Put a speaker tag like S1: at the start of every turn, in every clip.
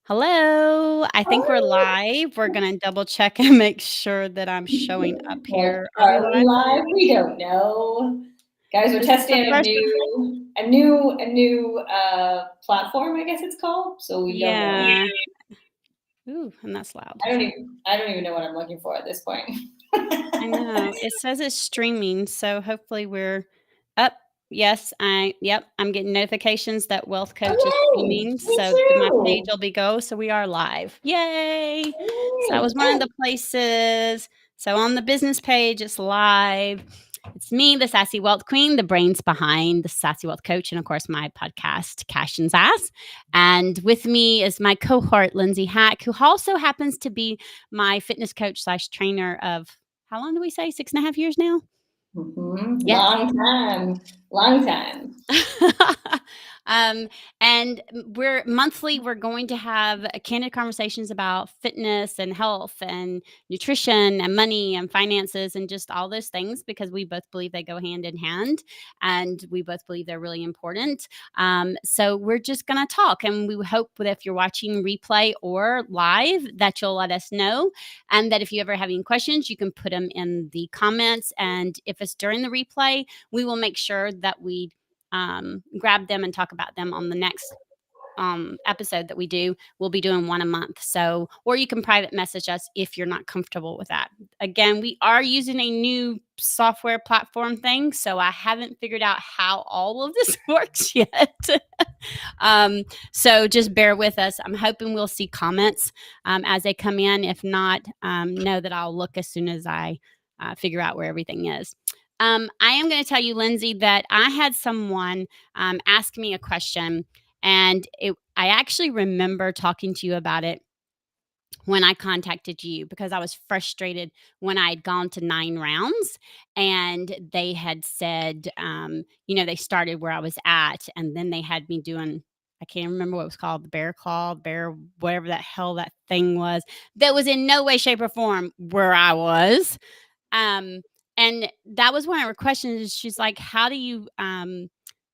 S1: Hello. I think we're
S2: Oh,
S1: live. We're going to double check and make sure that I'm showing up
S2: like,
S1: here. Are we
S2: are we
S1: live?
S2: live? We don't know. Guys, we're
S1: This is the
S2: testing a
S1: first.
S2: new platform, I guess it's called. So we don't know.
S1: Yeah. Ooh, and that's loud.
S2: I don't even know what I'm looking for at this point.
S1: I know. It says it's streaming, so hopefully we're up. Yes, I'm getting notifications that Wealth Coach is
S2: Oh, yay!
S1: streaming,
S2: Me
S1: so my page
S2: too.
S1: will be go. So we are live. Yay! So that
S2: Yay.
S1: was one of the places. So on the business page, it's live. It's me, the Sassy Wealth Queen, the brains behind the Sassy Wealth Coach, and of course my podcast, Cash and Sass. And with me is my cohort, Lindsay Hack, who also happens to be my fitness coach / trainer of how long do we say? 6.5 years now? Yes.
S2: Long time. Long time.
S1: um, and we're going to have candid conversations about fitness and health and nutrition and money and finances and just all those things because we both believe they go hand in hand and we both believe they're really important. So we're just going to talk, and we hope that if you're watching replay or live that you'll let us know, and that if you ever have any questions, you can put them in the comments. And if it's during the replay, we will make sure that we grab them and talk about them on the next episode that we do. We'll be doing one a month. So, or you can private message us if you're not comfortable with that. Again, we are using a new software platform thing. So I haven't figured out how all of this works yet. So just bear with us. I'm hoping we'll see comments as they come in. If not, know that I'll look as soon as I figure out where everything is. I am going to tell you, Lindsay, that I had someone ask me a question, and I actually remember talking to you about it when I contacted you because I was frustrated when I had gone to 9 rounds and they had said, they started where I was at, and then they had me doing. I can't remember what it was called, the bear claw, bear, whatever that hell that thing was. That was in no way, shape, or form where I was. Um, and that was one of her questions. She's like, how do you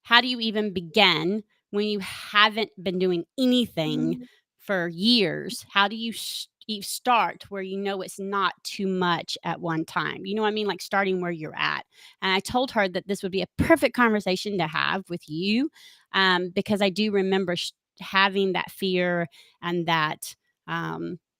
S1: even begin when you haven't been doing anything for years? How do you start where you know it's not too much at one time? You know what I mean? Like starting where you're at. And I told her that this would be a perfect conversation to have with you, because I do remember having that fear and that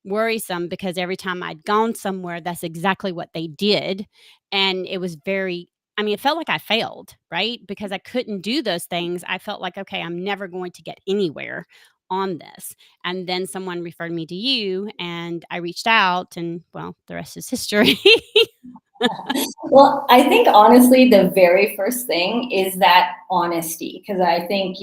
S1: worrisome, because every time I'd gone somewhere, that's exactly what they did. And it was it felt like I failed, right? Because I couldn't do those things. I felt like, okay, I'm never going to get anywhere on this. And then someone referred me to you, and I reached out, and well, the rest is history.
S2: Well, I think honestly, the very first thing is that honesty. Because I think,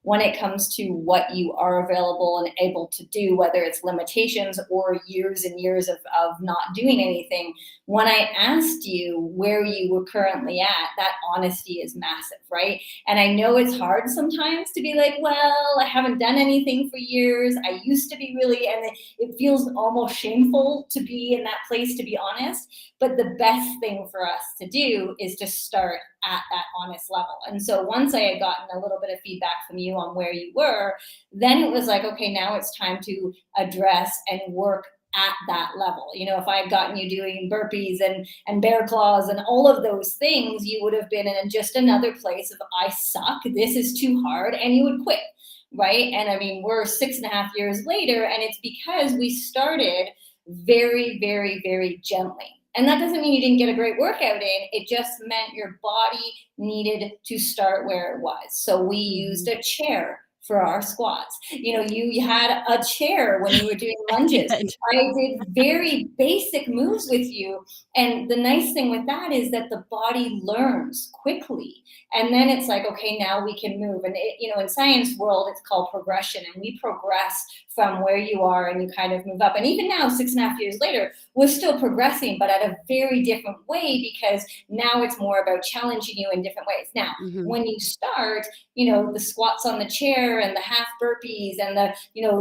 S2: when it comes to what you are available and able to do, whether it's limitations or years and years of not doing anything, when I asked you where you were currently at, that honesty is massive, right? And I know it's hard sometimes to be like, well, I haven't done anything for years. I used to be really, and it feels almost shameful to be in that place, to be honest. But the best thing for us to do is to start at that honest level. And so once I had gotten a little bit of feedback from you on where you were, then it was like, okay, now it's time to address and work at that level. If I had gotten you doing burpees and bear claws and all of those things, you would have been in just another place of I suck, this is too hard, and you would quit. Right. And I mean, we're 6.5 years later, and it's because we started very, very, very gently. And that doesn't mean you didn't get a great workout in. It just meant your body needed to start where it was. So we used a chair for our squats. You had a chair when you were doing lunges.
S1: Good.
S2: I did very basic moves with you. And the nice thing with that is that the body learns quickly. And then it's like, okay, now we can move. And in science world, it's called progression. And we progress from where you are and you kind of move up. And even now, 6.5 years later, we're still progressing, but at a very different way, because now it's more about challenging you in different ways. Now,
S1: Mhm.
S2: when you start, the squats on the chair center and the half burpees and the,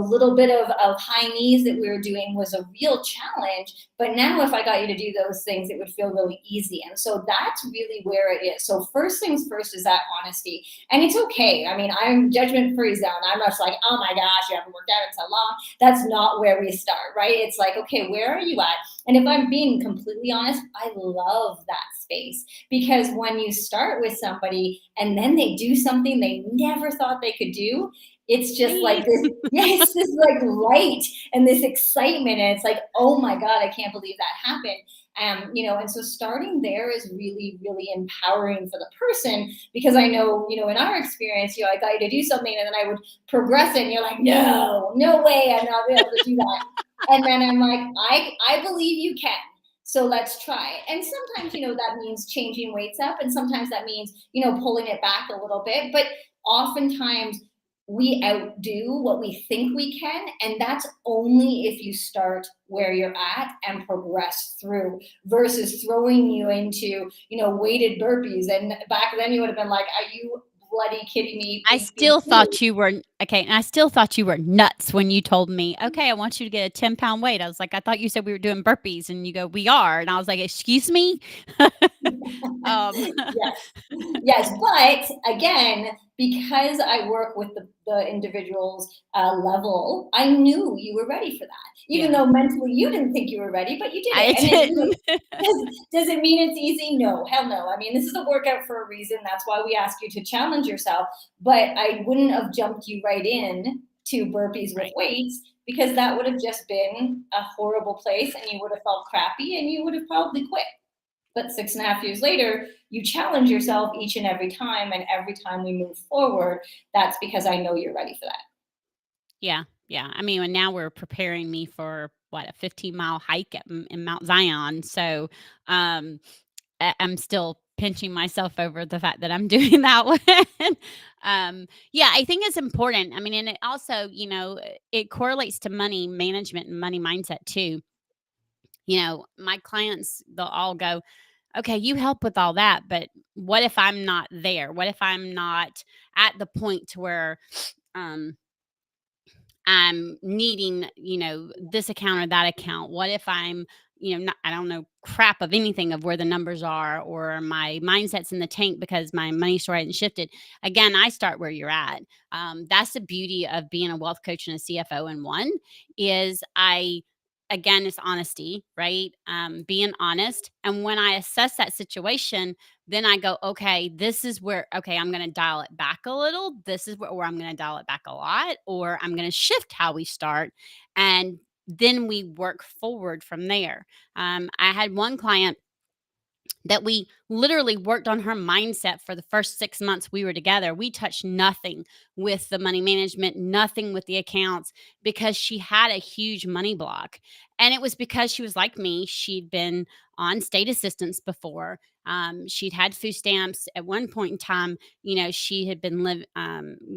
S2: little bit of high knees that we were doing was a real challenge. But now if I got you to do those things, it would feel really easy. And so that's really where it is. So first things first is that honesty. And it's okay. I mean, I'm judgment free zone. I'm not just like, oh my gosh, you haven't worked out in so long. That's not where we start, right? It's like, okay, where are you at? And if I'm being completely honest, I love that space, because when you start with somebody and then they do something they never thought they could do, it's just like
S1: Right.
S2: this, yes, this like light and this excitement. And it's like, oh my God, I can't believe that happened. And so starting there is really, really empowering for the person, because I know, in our experience, I got you to do something and then I would progress it and you're like, no, no way, I'm not able to do that. And then I'm like, I believe you can. So let's try it. And sometimes, that means changing weights up, and sometimes that means, pulling it back a little bit. But oftentimes we outdo what we think we can. And that's only if you start where you're at and progress through, versus throwing you into, weighted burpees. And back then you would have been like, are you bloody kidding me?
S1: I
S2: Please be
S1: still
S2: true.
S1: thought you were okay, and I still thought you were nuts when you told me, "Okay, I want you to get a 10-pound weight." I was like, "I thought you said we were doing burpees," and you go, "We are," and I was like, "Excuse me?" Um,
S2: Yes. Yes. But again, because I work with the individual's level, I knew you were ready for that. Even
S1: yeah,
S2: though mentally you didn't think you were ready, but you did it.
S1: I
S2: And
S1: didn't.
S2: does it mean it's easy? No, hell no. I mean, this is a workout for a reason. That's why we ask you to challenge yourself. But I wouldn't have jumped you right in to burpees with
S1: Right.
S2: weights, because that would have just been a horrible place and you would have felt crappy and you would have probably quit. But 6.5 years later, you challenge yourself each and every time. And every time we move forward, that's because I know you're ready for that.
S1: Yeah, yeah. I mean, and now we're preparing me for what, a 15-mile hike in Mount Zion. So, um, I'm still pinching myself over the fact that I'm doing that one. Yeah, I think it's important. I mean, and it also, it correlates to money management and money mindset too. My clients, they'll all go, okay, you help with all that, but what if I'm not there? What if I'm not at the point to where, um, I'm needing, this account or that account? What if I'm, not, I don't know crap of anything of where the numbers are, or my mindset's in the tank because my money story hasn't shifted? Again, I start where you're at. That's the beauty of being a wealth coach and a CFO in one, is again, it's honesty, right? Being honest. And when I assess that situation, then I go, okay, this is where, okay, I'm going to dial it back a little. This is where, or I'm going to dial it back a lot, or I'm going to shift how we start. And then we work forward from there. I had one client that we literally worked on her mindset for the first 6 months we were together. We touched nothing with the money management, nothing with the accounts, because she had a huge money block. And it was because she was like me. She'd been on state assistance before. She'd had food stamps at one point in time. She had been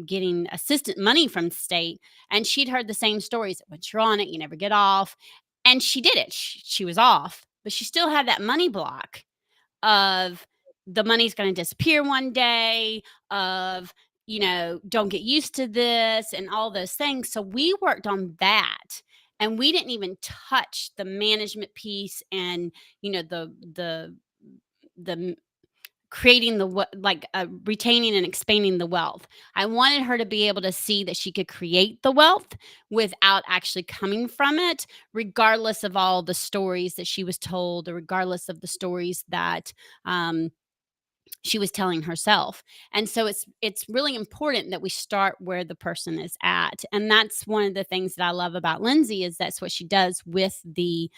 S1: getting assistant money from the state, and she'd heard the same stories. Once you're on it, you never get off. And she did it. She was off, but she still had that money block of the money's going to disappear one day, of, don't get used to this and all those things. So we worked on that, and we didn't even touch the management piece, and, the creating like retaining and expanding the wealth. I wanted her to be able to see that she could create the wealth without actually coming from it, regardless of all the stories that she was told, or regardless of the stories that she was telling herself. And so it's really important that we start where the person is at. And that's one of the things that I love about Lindsay, is that's what she does with the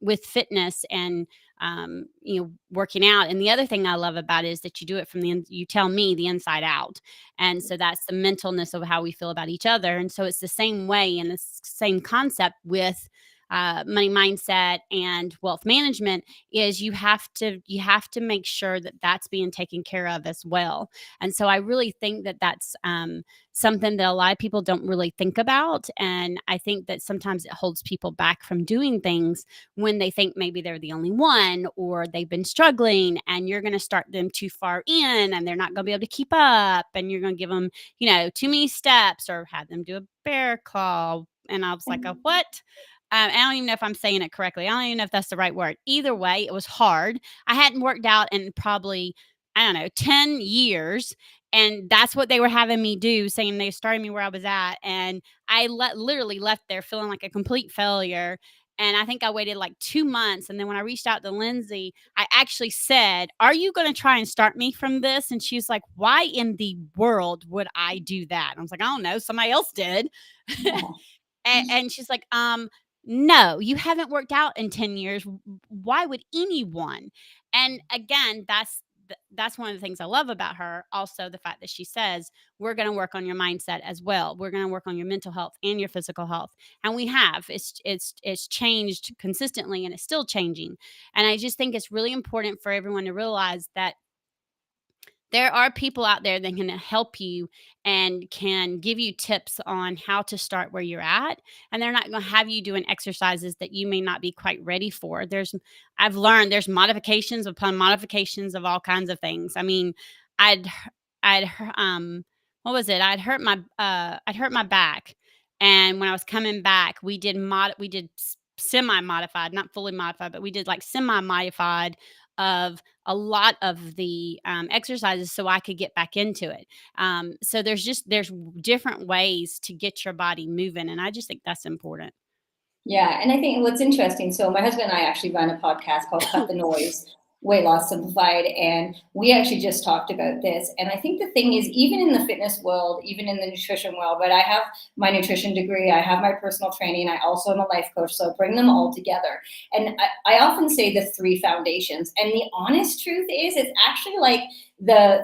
S1: with fitness and working out. And the other thing I love about it is that you do it from you tell me, the inside out. And so that's the mentalness of how we feel about each other. And so it's the same way, and the same concept with money mindset and wealth management, is you have to make sure that that's being taken care of as well. And so I really think that that's something that a lot of people don't really think about. And I think that sometimes it holds people back from doing things when they think maybe they're the only one or they've been struggling, and you're going to start them too far in and they're not going to be able to keep up, and you're going to give them, too many steps or have them do a bear claw. And I was like, a what? I don't even know if I'm saying it correctly. I don't even know if that's the right word. Either way, it was hard. I hadn't worked out in probably, I don't know, 10 years. And that's what they were having me do, saying they started me where I was at. And I literally left there feeling like a complete failure. And I think I waited like 2 months. And then when I reached out to Lindsay, I actually said, "Are you going to try and start me from this?" And she's like, "Why in the world would I do that?" And I was like, "I don't know. Somebody else did." And she's like, no, you haven't worked out in 10 years. Why would anyone? And again, that's one of the things I love about her. Also, the fact that she says, we're going to work on your mindset as well. We're going to work on your mental health and your physical health. And we have. It's changed consistently, and it's still changing. And I just think it's really important for everyone to realize that there are people out there that can help you and can give you tips on how to start where you're at, and they're not going to have you doing exercises that you may not be quite ready for. I've learned there's modifications upon modifications of all kinds of things. I mean, i'd I'd what was it? I'd hurt my back, and when I was coming back, we did semi modified, not fully modified, but we did like semi modified of a lot of the exercises so I could get back into it. So there's different ways to get your body moving, and I just think that's important.
S2: Yeah, and I think what's interesting, so my husband and I actually run a podcast called Cut the Noise, Weight Loss Simplified, and we actually just talked about this. And I think the thing is, even in the fitness world, even in the nutrition world, but I have my nutrition degree, I have my personal training, I also am a life coach, so I bring them all together. And I often say the three foundations, and the honest truth is, it's actually like the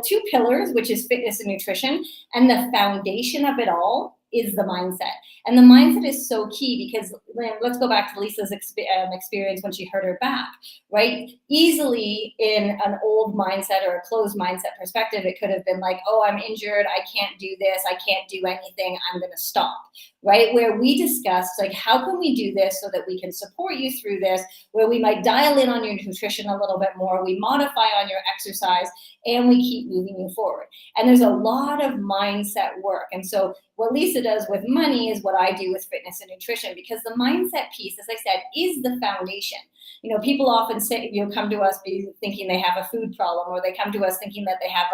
S2: two pillars, which is fitness and nutrition, and the foundation of it all is the mindset. And the mindset is so key because let's go back to Lisa's experience when she hurt her back, right? Easily in an old mindset or a closed mindset perspective, it could have been like, oh, I'm injured. I can't do this. I can't do anything. I'm going to stop, right? Where we discussed, like, how can we do this so that we can support you through this, where we might dial in on your nutrition a little bit more, we modify on your exercise, and we keep moving you forward. And there's a lot of mindset work. And so what Lisa does with money is what I do with fitness and nutrition, because the mindset piece, as I said, is the foundation. People often say, come to us thinking they have a food problem, or they come to us thinking that they have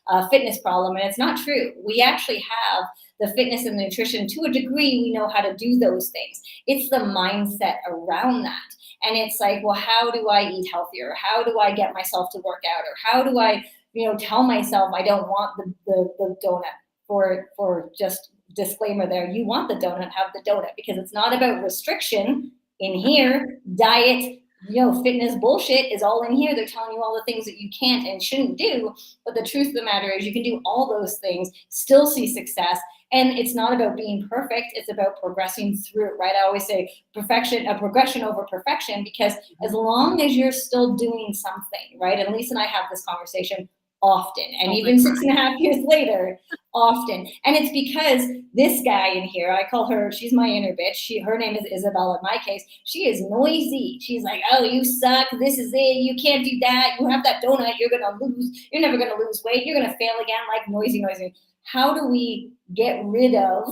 S2: a fitness problem, and it's not true. We actually have the fitness and the nutrition to a degree. We know how to do those things. It's the mindset around that. And it's like, well, how do I eat healthier? How do I get myself to work out? Or how do I, tell myself I don't want the donut? For just disclaimer there, you want the donut, have the donut, because it's not about restriction in here. Diet, fitness bullshit is all in here. They're telling you all the things that you can't and shouldn't do. But the truth of the matter is, you can do all those things, still see success. And it's not about being perfect. It's about progressing through it, right? I always say progression over perfection, because as long as you're still doing something, right? And Lisa and I have this conversation often, and even 6.5 years later, often. And it's because this guy in here, I call her, she's my inner bitch. Her name is Isabel in my case. She is noisy. She's like, oh, you suck. This is it. You can't do that. You have that donut. You're going to lose. You're never going to lose weight. You're going to fail again. Like noisy. How do we get rid of,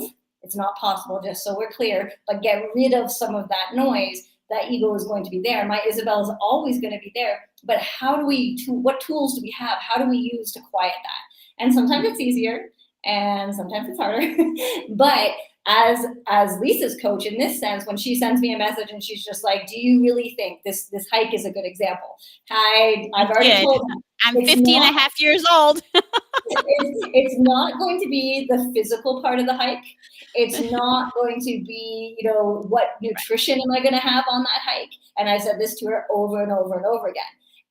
S2: it's not possible, just so we're clear, but get rid of some of that noise? That ego is going to be there. My Isabel is always going to be there. But what tools do we have? How do we use to quiet that? And sometimes it's easier and sometimes it's harder. But as Lisa's coach, in this sense, when she sends me a message and she's just like, do you really think this hike is a good example? I've already told her.
S1: I'm 50 and a half years old.
S2: It's not going to be the physical part of the hike. It's not going to be, what nutrition am I going to have on that hike? And I said this to her over and over and over again.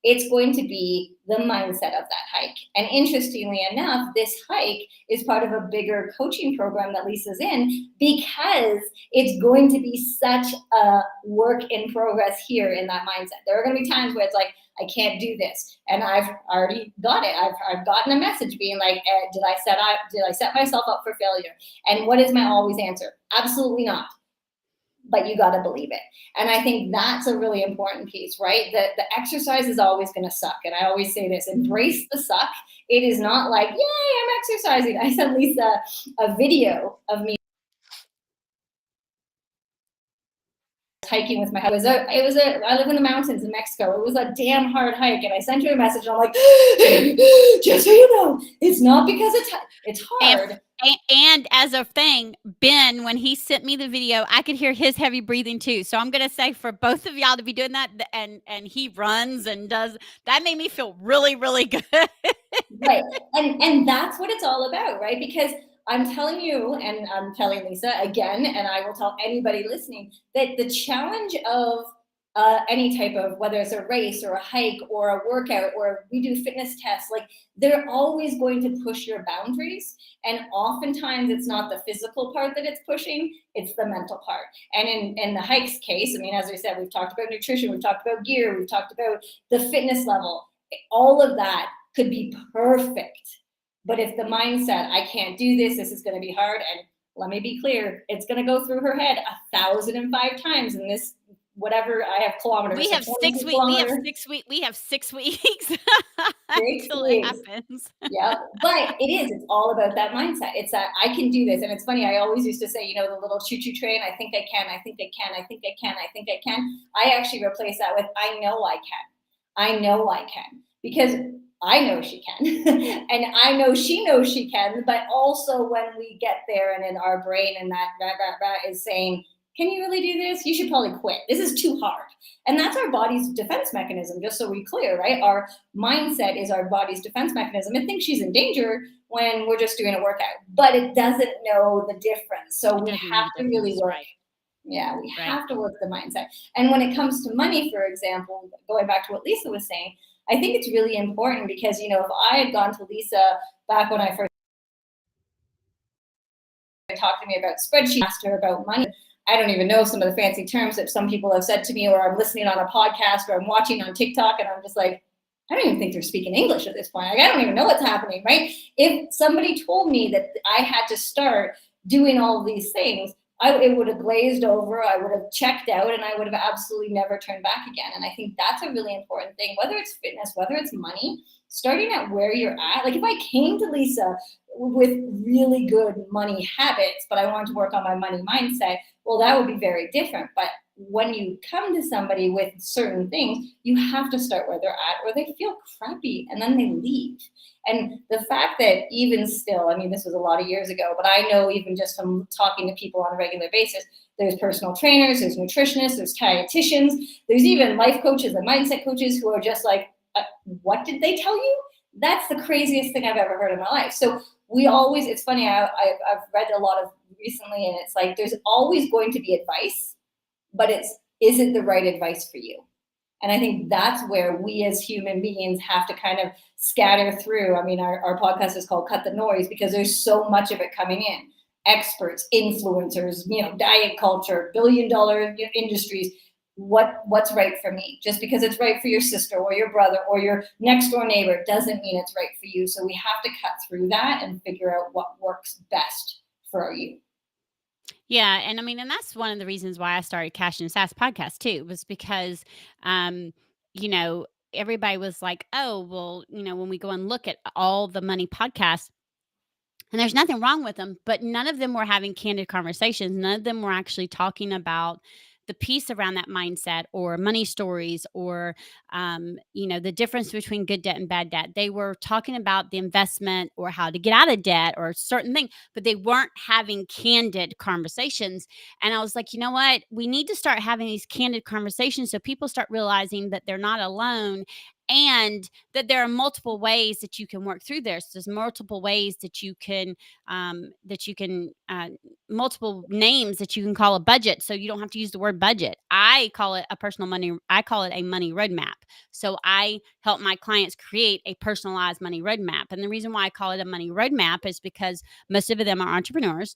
S2: it's going to be the mindset of that hike. And interestingly enough, this hike is part of a bigger coaching program that Lisa's in, because it's going to be such a work in progress here in that mindset. There are going to be times where it's like, I can't do this, and I've already got it. I've gotten a message being like, did I set myself up for failure? And what is my always answer? Absolutely not. But you got to believe it. And I think that's a really important piece, right? The exercise is always going to suck. And I always say this: embrace the suck. It is not like, yay, I'm exercising. I sent Lisa a video of me hiking with my husband. I live in the mountains in Mexico. It was a damn hard hike. And I sent her a message. And I'm like, just so you know, it's not because it's hard.
S1: And as a thing, Ben, when he sent me the video, I could hear his heavy breathing too. So I'm going to say for both of y'all to be doing that, and he runs and does that, made me feel really, really good.
S2: Right. And that's what it's all about, right? Because I'm telling you, and I'm telling Lisa again, and I will tell anybody listening, that the challenge of any type of, whether it's a race or a hike or a workout, or we do fitness tests, like, they're always going to push your boundaries. And oftentimes it's not the physical part that it's pushing, it's the mental part. And in the hike's case, I mean, as we said, we've talked about nutrition, we've talked about gear, we've talked about the fitness level, all of that could be perfect. But if the mindset, I can't do this is going to be hard, and let me be clear, it's going to go through her head 1,005 times in this, whatever, I have kilometers.
S1: We
S2: so
S1: have 6 weeks. We have 6 weeks until it happens.
S2: Yeah, but it's all about that mindset. It's that I can do this. And it's funny, I always used to say, the little choo-choo train, I think I can, I think I can, I think I can, I think I can. I actually replace that with, I know I can. I know I can, because I know she can. And I know she knows she can. But also, when we get there and in our brain, and that is saying, can you really do this? You should probably quit. This is too hard. And that's our body's defense mechanism, just so we're clear, right? Our mindset is our body's defense mechanism. It thinks she's in danger when we're just doing a workout, but it doesn't know the difference. So we have to really work.
S1: Right.
S2: Yeah, we have to work the mindset. And when it comes to money, for example, going back to what Lisa was saying, I think it's really important, because, if I had gone to Lisa back when I first talked to me about spreadsheets, asked her about money, I don't even know some of the fancy terms that some people have said to me, or I'm listening on a podcast, or I'm watching on TikTok, and I'm just like, I don't even think they're speaking English at this point. Like, I don't even know what's happening, right? If somebody told me that I had to start doing all of these things, it would have glazed over, I would have checked out, and I would have absolutely never turned back again. And I think that's a really important thing, whether it's fitness, whether it's money, starting at where you're at. Like, if I came to Lisa with really good money habits, but I wanted to work on my money mindset, well, that would be very different. But when you come to somebody with certain things, you have to start where they're at, or they feel crappy and then they leave. And the fact that even still, I mean, this was a lot of years ago, but I know, even just from talking to people on a regular basis, there's personal trainers, there's nutritionists, there's dietitians, there's even life coaches and mindset coaches who are just like, what did they tell you? That's the craziest thing I've ever heard in my life. So it's funny, I've read a lot of recently, and it's like, there's always going to be advice, but is it the right advice for you? And I think that's where we as human beings have to kind of scatter through. I mean, our podcast is called Cut the Noise, because there's so much of it coming in. Experts, influencers, diet culture, billion-dollar industries. What's right for me? Just because it's right for your sister or your brother or your next door neighbor doesn't mean it's right for you. So we have to cut through that and figure out what works best for you.
S1: Yeah, and I mean, and that's one of the reasons why I started Cash and Sass podcast too, was because, you know, everybody was like, "Oh, well, when we go and look at all the money podcasts, and there's nothing wrong with them, but none of them were having candid conversations. None of them were actually talking about the piece around that mindset or money stories or, the difference between good debt and bad debt. They were talking about the investment or how to get out of debt or certain thing, but they weren't having candid conversations. And I was like, you know what? We need to start having these candid conversations so people start realizing that they're not alone and that there are multiple ways that you can work through this. There's multiple ways that you can multiple names that you can call a budget, so you don't have to use the word budget. I call it a personal money. I call it a money roadmap. So I help my clients create a personalized money roadmap, and the reason why I call it a money roadmap is because most of them are entrepreneurs,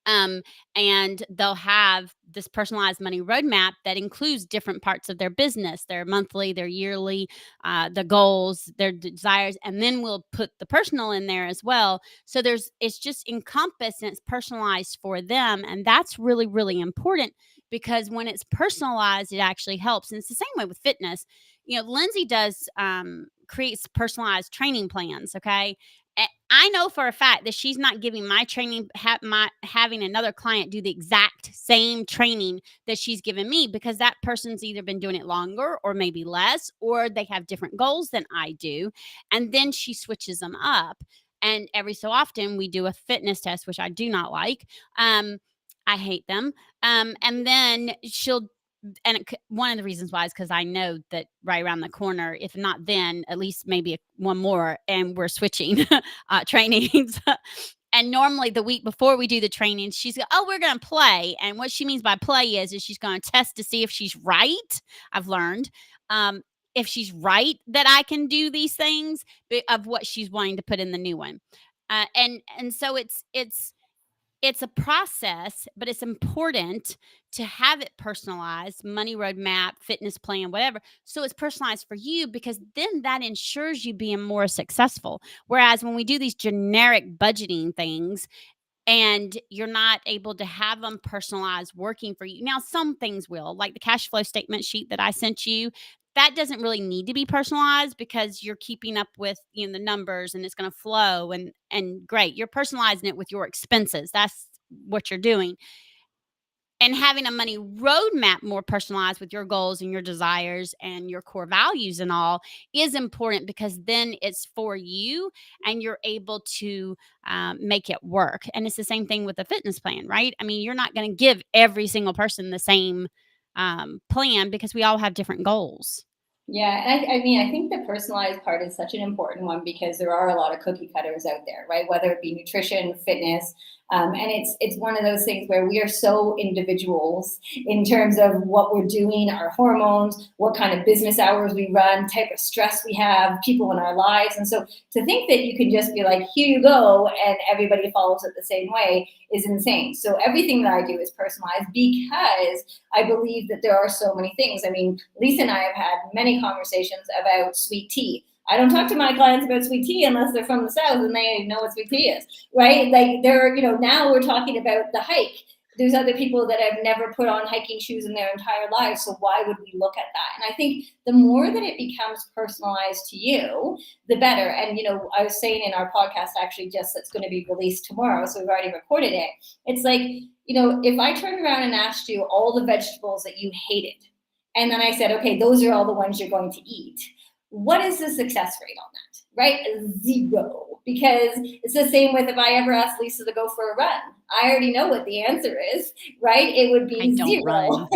S1: um, and they'll have this personalized money roadmap that includes different parts of their business, their monthly, their yearly, the goals, their desires, and then we'll put the personal in there as well. So it's just encompassed and it's personalized for them, and that's really really important because when it's personalized, it actually helps. And it's the same way with fitness. Lindsay does creates personalized training plans. Okay, I know for a fact that she's not giving my training, having another client do the exact same training that she's given me, because that person's either been doing it longer or maybe less, or they have different goals than I do. And then she switches them up. And every so often we do a fitness test, which I do not like. I hate them. And then one of the reasons why is because I know that right around the corner, if not then, at least maybe one more, and we're switching trainings. And normally the week before we do the training, she's go, "Oh, we're going to play." And what she means by play is she's going to test to see if she's right. I've learned um, if she's right that I can do these things of what she's wanting to put in the new one. And so it's a process, but it's important to have it personalized, money roadmap, fitness plan, whatever. So it's personalized for you, because then that ensures you being more successful. Whereas when we do these generic budgeting things, and you're not able to have them personalized working for you. Now, some things will, like the cash flow statement sheet that I sent you. That doesn't really need to be personalized because you're keeping up with the numbers, and it's going to flow, and great. You're personalizing it with your expenses. That's what you're doing. And having a money roadmap more personalized with your goals and your desires and your core values and all is important, because then it's for you and you're able to make it work. And it's the same thing with a fitness plan, right? I mean, you're not going to give every single person the same plan, because we all have different goals.
S2: Yeah, and I mean, I think the personalized part is such an important one because there are a lot of cookie cutters out there, right? Whether it be nutrition, fitness, and it's one of those things where we are so individuals in terms of what we're doing, our hormones, what kind of business hours we run, type of stress we have, people in our lives, and so to think that you can just be like, here you go, and everybody follows it the same way is insane. So everything that I do is personalized because I believe that there are so many things. I mean, Lisa and I have had many conversations about sweet tea. I don't talk to my clients about sweet tea unless they're from the South and they know what sweet tea is, right? Like now we're talking about the hike. There's other people that have never put on hiking shoes in their entire lives. So why would we look at that? And I think the more that it becomes personalized to you, the better. And, I was saying in our podcast, actually, just that's going to be released tomorrow. So we've already recorded it. It's like, if I turned around and asked you all the vegetables that you hated, and then I said, okay, those are all the ones you're going to eat, what is the success rate on that? Right? 0. Because it's the same with if I ever asked Lisa to go for a run. I already know what the answer is, right? It would
S1: I
S2: be
S1: don't
S2: 0.
S1: run.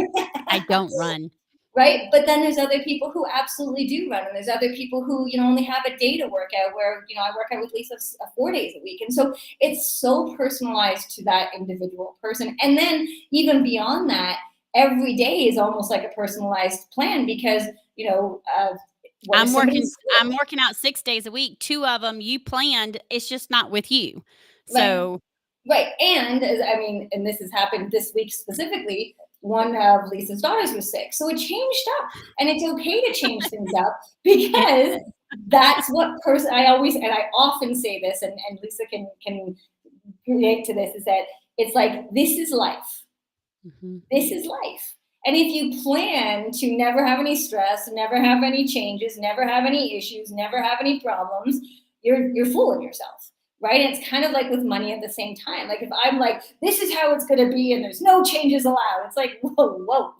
S1: I don't run.
S2: Right? But then there's other people who absolutely do run, and there's other people who only have a day to work out. Where I work out with Lisa 4 days a week, and so it's so personalized to that individual person. And then even beyond that, every day is almost like a personalized plan because what
S1: I'm working
S2: somebody's
S1: I'm working out 6 days a week. 2 of them you planned, it's just not with you.
S2: like
S1: So,
S2: right. And I mean, and this has happened this week specifically. One of Lisa's daughters was sick, so it changed up, and it's okay to change things up because that's what I always, and I often say this, and Lisa can relate to this, is that it's like, this is life.
S1: mhm.
S2: This is life. And if you plan to never have any stress, never have any changes, never have any issues, never have any problems, you're fooling yourself. Right? And it's kind of like with money at the same time. Like if I'm like, this is how it's going to be and there's no changes allowed, it's like, whoa,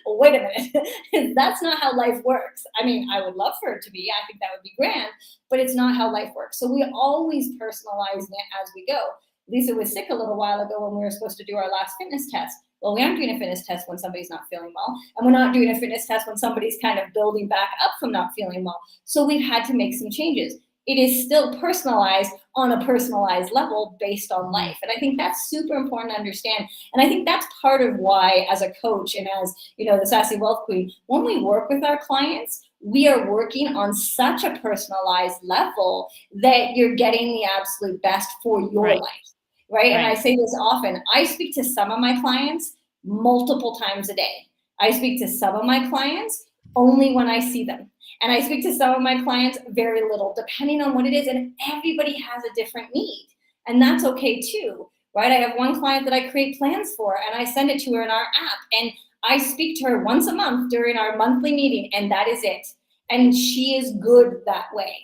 S2: wait a minute. That's not how life works. I mean, I would love for it to be. I think that would be grand, but it's not how life works. So we always personalize it as we go. Lisa was sick a little while ago when we were supposed to do our last fitness test. Well, we aren't doing a fitness test when somebody's not feeling well, and we're not doing a fitness test when somebody's kind of building back up from not feeling well. So we've had to make some changes. It is still personalized on a personalized level based on
S1: Mhm.
S2: life. And I think that's super important to understand. And I think that's part of why, as a coach and as the Sassy Wealth Queen, when we work with our clients, we are working on such a personalized level that you're getting the absolute best for your
S1: Right,
S2: life. Right. And I
S1: right.
S2: say this often. I speak to some of my clients multiple times a day. I speak to some of my clients only when I see them. And I speak to some of my clients very little, depending on what it is. And everybody has a different need. And that's okay too. Right. I have one client that I create plans for and I send it to her in our app. And I speak to her once a month during our monthly meeting, and that is it. And she is good that way.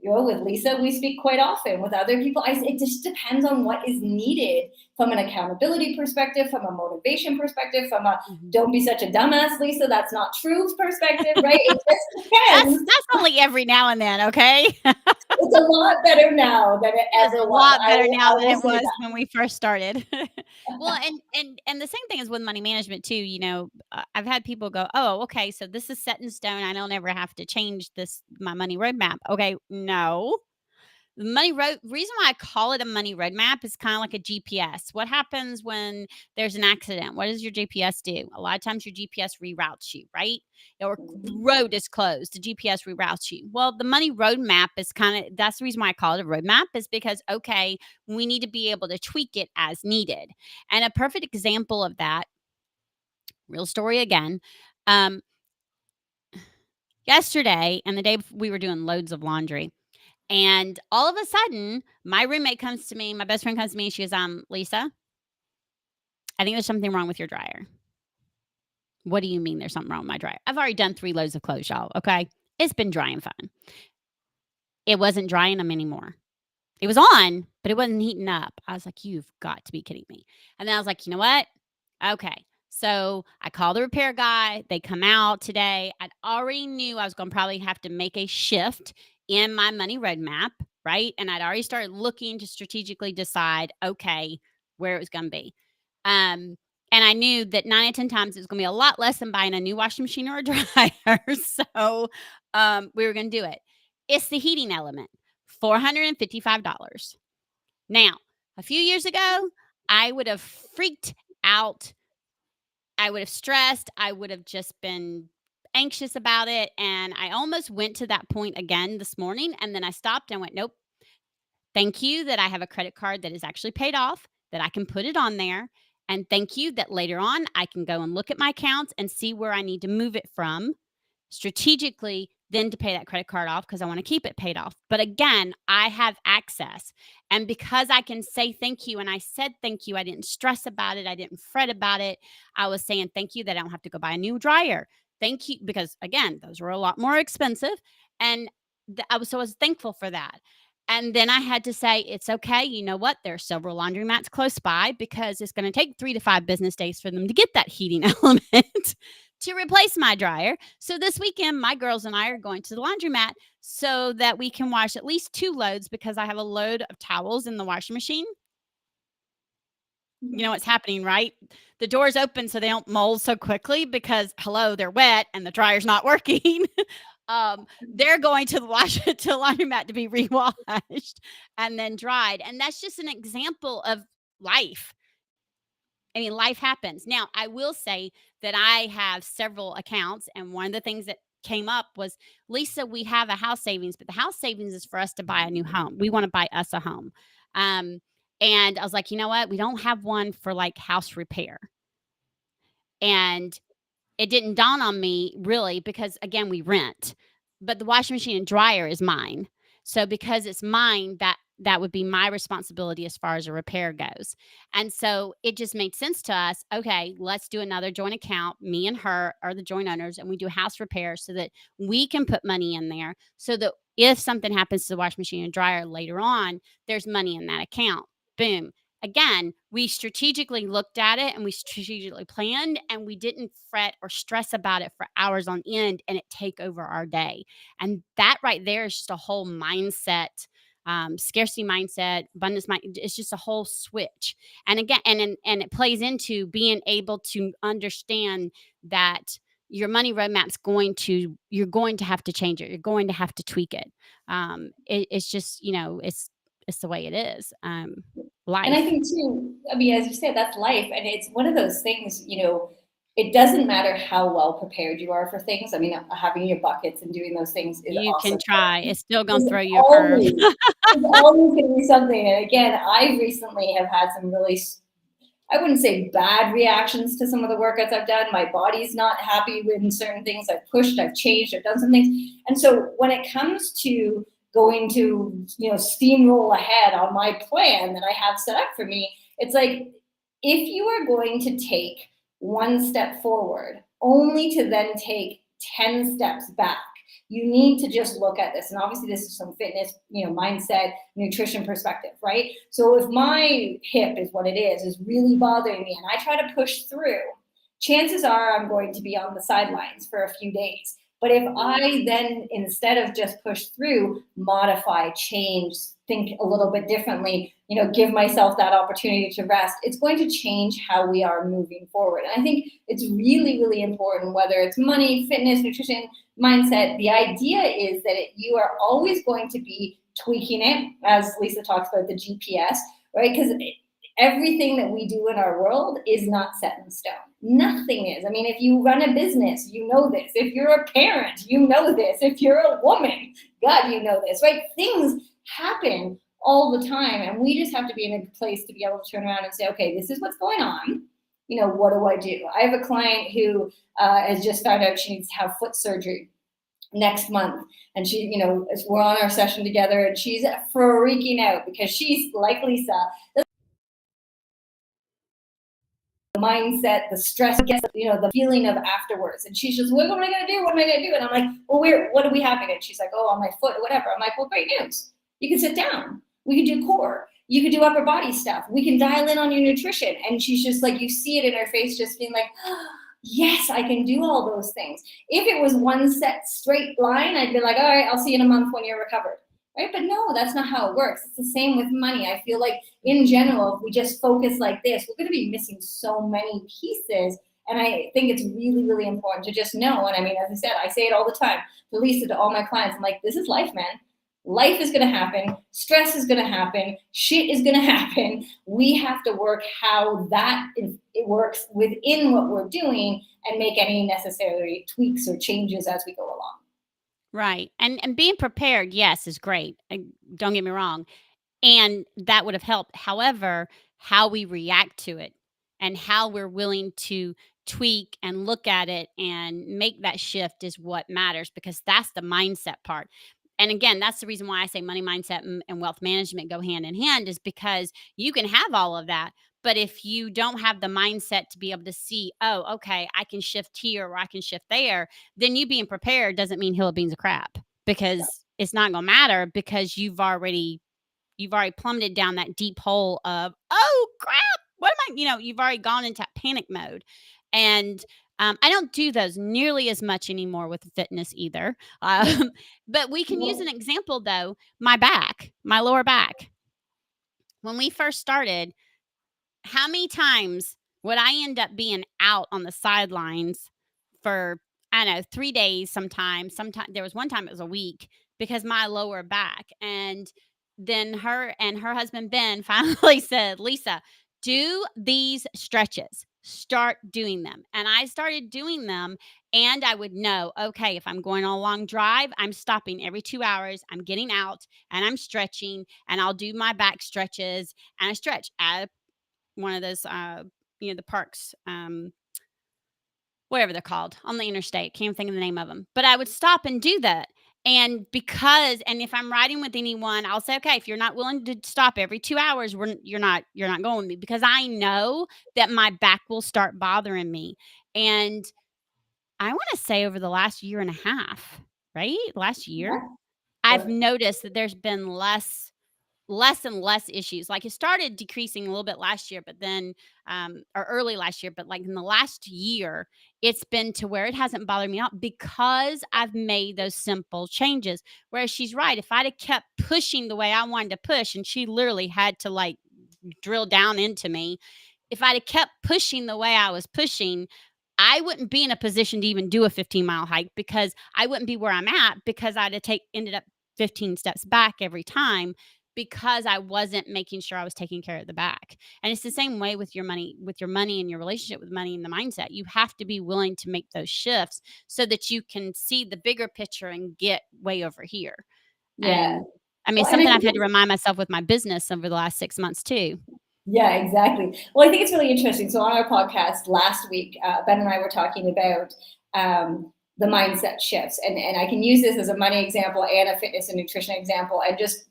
S2: With Lisa, we speak quite often. With other people, it just depends on what is needed from an accountability perspective, from a motivation perspective, from a
S1: Mhm.
S2: don't be such a dumbass, Lisa, that's not true perspective, right? It just
S1: That's
S2: depends.
S1: that's only every now and then, okay?
S2: It's a lot better now than it
S1: It is
S2: ever
S1: a
S2: was.
S1: lot better now
S2: I
S1: than
S2: will
S1: it
S2: say
S1: was
S2: that.
S1: when we first started. Well, and the same thing is with money management too, I've had people go, "Oh, okay, so this is set in stone. I don't ever have to change my money roadmap." Okay, no. The money road reason why I call it a money roadmap is kinda like a GPS. What happens when there's an accident? What does your GPS do? A lot of times your GPS reroutes you, right? Or the
S2: Mhm.
S1: road is closed, the GPS reroutes you. Well, the money roadmap is kinda that's the reason why I call it a roadmap is because, okay, we need to be able to tweak it as needed. And a perfect example of that, real story again, um, yesterday and the day we were doing loads of laundry. And all of a sudden, my roommate comes to me, my best friend comes to me, she goes, "Lisa, I think there's something wrong with your dryer." "What do you mean there's something wrong with my dryer?" I've already done 3 loads of clothes, y'all, okay? It's been drying fine. It wasn't drying them anymore. It was on, but it wasn't heating up. I was like, "You've got to be kidding me." And then I was like, "You know what? Okay." So I called the repair guy. They come out today. I already knew I was going to probably have to make a shift in my money roadmap, right? And I'd already started looking to strategically decide, okay, where it was going to be. Um, and I knew that 9 out of 10 times it was going to be a lot less than buying a new washing machine or a dryer. So we were going to do it. It's the heating element. $455. Now, a few years ago, I would have freaked out. I would have stressed. I would have just been anxious about it. And I almost went to that point again this morning. And then I stopped and went, nope, thank you that I have a credit card that is actually paid off, that I can put it on there. And thank you that later on I can go and look at my accounts and see where I need to move it from strategically, then to pay that credit card off because I want to keep it paid off. But again, I have access. And because I can say thank you, and I said thank you, I didn't stress about it, I didn't fret about it. I was saying thank you that I don't have to go buy a new dryer. Thank you, because again, those were a lot more expensive. And I was thankful for that. And then I had to say, it's okay. You know what? There are several laundromats close by because it's going to take 3 to 5 business days for them to get that heating element to replace my dryer. So this weekend, my girls and I are going to the laundromat so that we can wash at least 2 loads because I have a load of towels in the washing machine. You know what's happening, right? The door's open so they don't mold so quickly because, hello, they're wet and the dryer's not working. They're going to the to the laundromat to be rewashed and then dried. And that's just an example of life. I mean, life happens. Now, I will say that I have several accounts, and one of the things that came up was, Lisa, we have a house savings, but the house savings is for us to buy a new home. We want to buy us a home. Um, and I was like, you know what? We don't have one for like house repair. And it didn't dawn on me really because, again, we rent, but the washing machine and dryer is mine. So because it's mine, that would be my responsibility as far as a repair goes. And so it just made sense to us. Okay, let's do another joint account. Me and her are the joint owners, and we do house repair so that we can put money in there so that if something happens to the washing machine and dryer later on, there's money in that account. Boom. Again, we strategically looked at it and we strategically planned, and we didn't fret or stress about it for hours on end and it take over our day. And that right there is just a whole mindset scarcity mindset, abundance mind. It's just a whole switch. And again, and it plays into being able to understand that your money roadmap's going to you're going to have to change it. You're going to have to tweak it. It's just it's the way it is.
S2: And I
S1: Life.
S2: think too, I mean, as you said, that's life. And it's one of those things, it doesn't matter how well prepared you are for things. I mean, having your buckets and doing those things is
S1: You can
S2: awesome.
S1: try. It's still gonna
S2: There's
S1: throw you a curve.
S2: always, there's always going to be something. And again, I recently have had some really, I wouldn't say bad reactions to some of the workouts I've done. My body's not happy with certain things. I've pushed, I've changed, I've done some things. And so when it comes to going to, steamroll ahead on my plan that I have set up for me, it's like, if you are going to take one step forward, only to then take 10 steps back, you need to just look at this. And obviously this is some fitness, mindset, nutrition perspective, right? So if my hip is what it is really bothering me and I try to push through, chances are I'm going to be on the sidelines for a few days. But if I then, instead of just push through, modify, change, think a little bit differently, give myself that opportunity to rest, it's going to change how we are moving forward. And I think it's really, really important, whether it's money, fitness, nutrition, mindset. The idea is that you are always going to be tweaking it, as Lisa talks about the GPS, right? Because everything that we do in our world is not set in stone. Nothing is. I mean, if you run a business, you know this. If you're a parent, you know this. If you're a woman, God, you know this, right? Things happen all the time. And we just have to be in a place to be able to turn around and say, okay, this is what's going on. What do I do? I have a client who has just found out she needs to have foot surgery next month. And she, we're on our session together and she's freaking out because she's like Lisa, mindset, the stress, the feeling of afterwards. And she's just, what am I going to do? What am I going to do? And I'm like, well, what are we having? And she's like, oh, on my foot or whatever. I'm like, well, great news. You can sit down. We can do core. You can do upper body stuff. We can dial in on your nutrition. And she's just like, you see it in her face, just being like, oh, yes, I can do all those things. If it was one set straight line, I'd be like, all right, I'll see you in a month when you're recovered. Right? But no, that's not how it works. It's the same with money. I feel like in general, if we just focus like this, we're going to be missing so many pieces. And I think it's really, really important to just know. And I mean, as I said, I say it all the time to Lisa, to all my clients. I'm like, this is life, man. Life is going to happen. Stress is going to happen. Shit is going to happen. We have to work how it works within what we're doing and make any necessary tweaks or changes as we go along.
S1: Right. And being prepared, yes, is great. Don't get me wrong. And that would have helped. However, how we react to it and how we're willing to tweak and look at it and make that shift is what matters, because that's the mindset part. And again, that's the reason why I say money mindset and wealth management go hand in hand, is because you can have all of that. But if you don't have the mindset to be able to see, oh, okay, I can shift here or I can shift there, then you being prepared doesn't mean hill of beans of crap, because it's not going to matter, because you've already plummeted down that deep hole of, oh crap, what am you've already gone into panic mode. And I don't do those nearly as much anymore with fitness either. But we can use an example though. My lower back. When we first started, how many times would I end up being out on the sidelines for, I don't know, 3 days sometimes. Sometimes there was one time it was a week, because my lower back. And then her and her husband Ben finally said, Lisa, do these stretches. Start doing them. And I started doing them, and I would know, okay, if I'm going on a long drive, I'm stopping every 2 hours. I'm getting out and I'm stretching, and I'll do my back stretches, and I stretch at one of those, the parks, whatever they're called on the interstate. Can't think of the name of them, but I would stop and do that. And if I'm riding with anyone, I'll say, okay, if you're not willing to stop every 2 hours, you're not going with me, because I know that my back will start bothering me. And I want to say over the last year and a half, right? Last year,
S2: Yeah.
S1: I've
S2: Perfect.
S1: noticed that there's been less. less and less issues. Like, it started decreasing a little bit last year, but then, or early last year, but like in the last year, it's been to where it hasn't bothered me out because I've made those simple changes. Whereas she's right. If I'd have kept pushing the way I wanted to push, and she literally had to like drill down into me, if I'd have kept pushing the way I was pushing, I wouldn't be in a position to even do a 15-mile hike, because I wouldn't be where I'm at, because I'd have ended up 15 steps back every time, because I wasn't making sure I was taking care of the back. And it's the same way with your money and your relationship with money and the mindset. You have to be willing to make those shifts so that you can see the bigger picture and get way over here.
S2: Yeah.
S1: And I mean,
S2: Well, and I
S1: something I've
S2: think
S1: had to remind myself with my business over the last 6 months too.
S2: yeah, exactly. Well, I think it's really interesting. So on our podcast last week, Ben and I were talking about the mindset shifts, and I can use this as a money example and a fitness and nutrition example, and just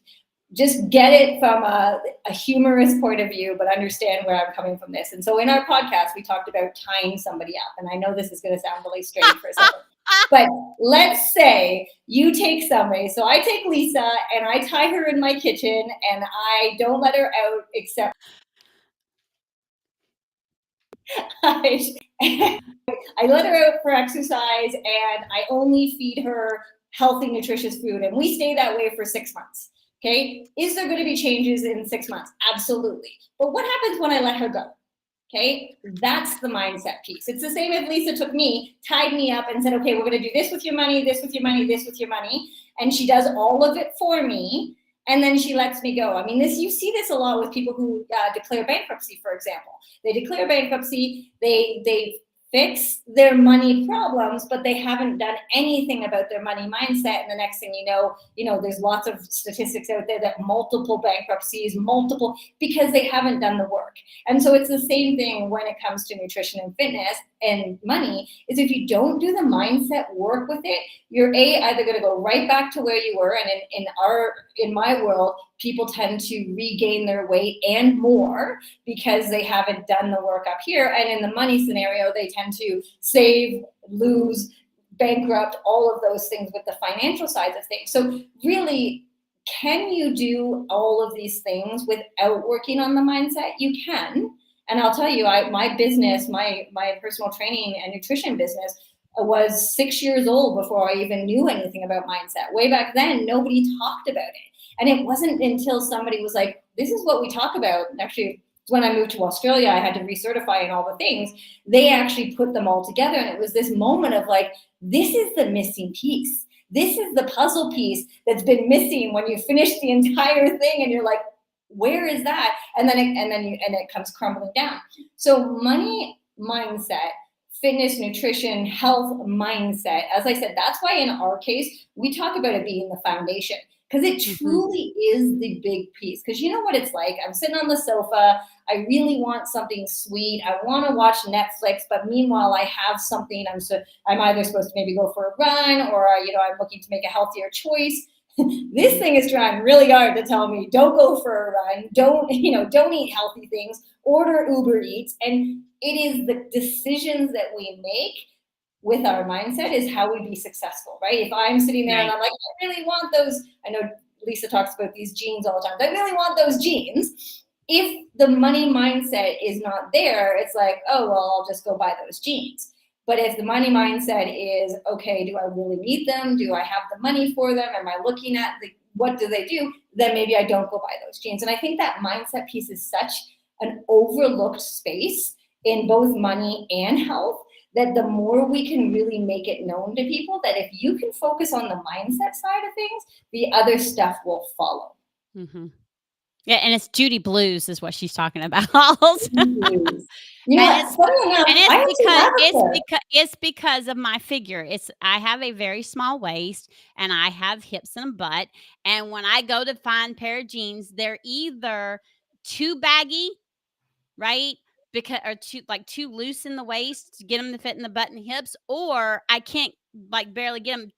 S2: get it from a humorous point of view, but understand where I'm coming from this. And so in our podcast, we talked about tying somebody up, and I know this is going to sound really strange for a second. But let's say you take somebody. So I take Lisa and I tie her in my kitchen and I don't let her out except I let her out for exercise and I only feed her healthy, nutritious food. And we stay that way for 6 months. Okay. Is there going to be changes in 6 months? Absolutely. But what happens when I let her go? Okay. That's the mindset piece. It's the same if Lisa took me, tied me up, and said, okay, we're going to do this with your money, this with your money, this with your money. And she does all of it for me. And then she lets me go. I mean, you see this a lot with people who declare bankruptcy, for example. They declare bankruptcy, they fix their money problems, but they haven't done anything about their money mindset. And the next thing you know, there's lots of statistics out there that multiple bankruptcies, because they haven't done the work. And so it's the same thing when it comes to nutrition and fitness and money, is if you don't do the mindset work with it, you're either going to go right back to where you were. And in my world, people tend to regain their weight and more because they haven't done the work up here. And in the money scenario, they tend to save, lose, bankrupt, all of those things with the financial sides of things. So really, can you do all of these things without working on the mindset? You can. And I'll tell you, my business, my personal training and nutrition business was 6 years old before I even knew anything about mindset. Way back then, nobody talked about it. And it wasn't until somebody was like, this is what we talk about. Actually, when I moved to Australia, I had to recertify and all the things. They actually put them all together. And it was this moment of like, this is the missing piece. This is the puzzle piece that's been missing when you finish the entire thing and you're like, where is that? And then it comes crumbling down. So money mindset, fitness, nutrition, health mindset, as I said, that's why in our case, we talk about it being the foundation, because it
S1: Mhm.
S2: truly is the big piece. Because you know what it's like? I'm sitting on the sofa. I really want something sweet. I want to watch Netflix, but meanwhile, I have something. I'm either supposed to maybe go for a run, or I'm looking to make a healthier choice. This thing is trying really hard to tell me, don't go for a run, don't eat healthy things, order Uber Eats. And it is the decisions that we make with our mindset is how we be successful, right? If I'm sitting there and
S1: Right.
S2: I'm like, I really want those, I know Lisa talks about these jeans all the time. I really want those jeans. If the money mindset is not there, it's like, oh, well, I'll just go buy those jeans. But if the money mindset is, okay, do I really need them? Do I have the money for them? Am I looking at what do they do? Then maybe I don't go buy those jeans. And I think that mindset piece is such an overlooked space in both money and health, that the more we can really make it known to people that if you can focus on the mindset side of things, the other stuff will follow.
S1: Mhm. Yeah, and it's Judy Blues is what she's talking about.
S2: You know
S1: And
S2: what? Funny enough,
S1: and
S2: I actually have a pair.
S1: it's because of my figure. I have a very small waist and I have hips and a butt, and when I go to find pair of jeans, they're either too baggy, right? Because or too loose in the waist to get them to fit in the butt and hips, or I can't like barely get them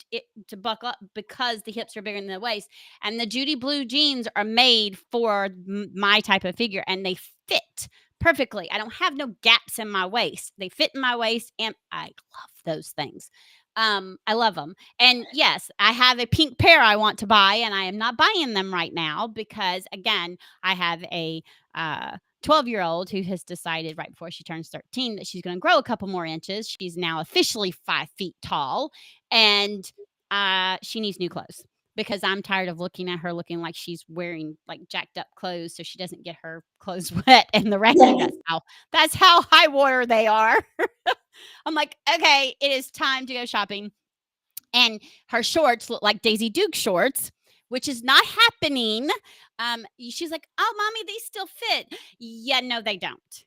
S1: to buckle up because the hips are bigger than the waist. And the Judy Blue jeans are made for my type of figure, and they fit perfectly. I don't have no gaps in my waist. They fit in my waist, and I love those things. I love them. And yes, I have a pink pair I want to buy, and I am not buying them right now because, again, I have a 12-year-old who has decided right before she turns 13 that she's going to grow a couple more inches. She's now officially 5 feet tall, and she needs new clothes because I'm tired of looking at her looking like she's wearing like jacked up clothes so she doesn't get her clothes wet in the rain.
S2: Right.
S1: That's how high water they are. I'm like, okay, it is time to go shopping. And her shorts look like Daisy Duke shorts, which is not happening. She's like, oh, mommy, these still fit. Yeah, no, they don't.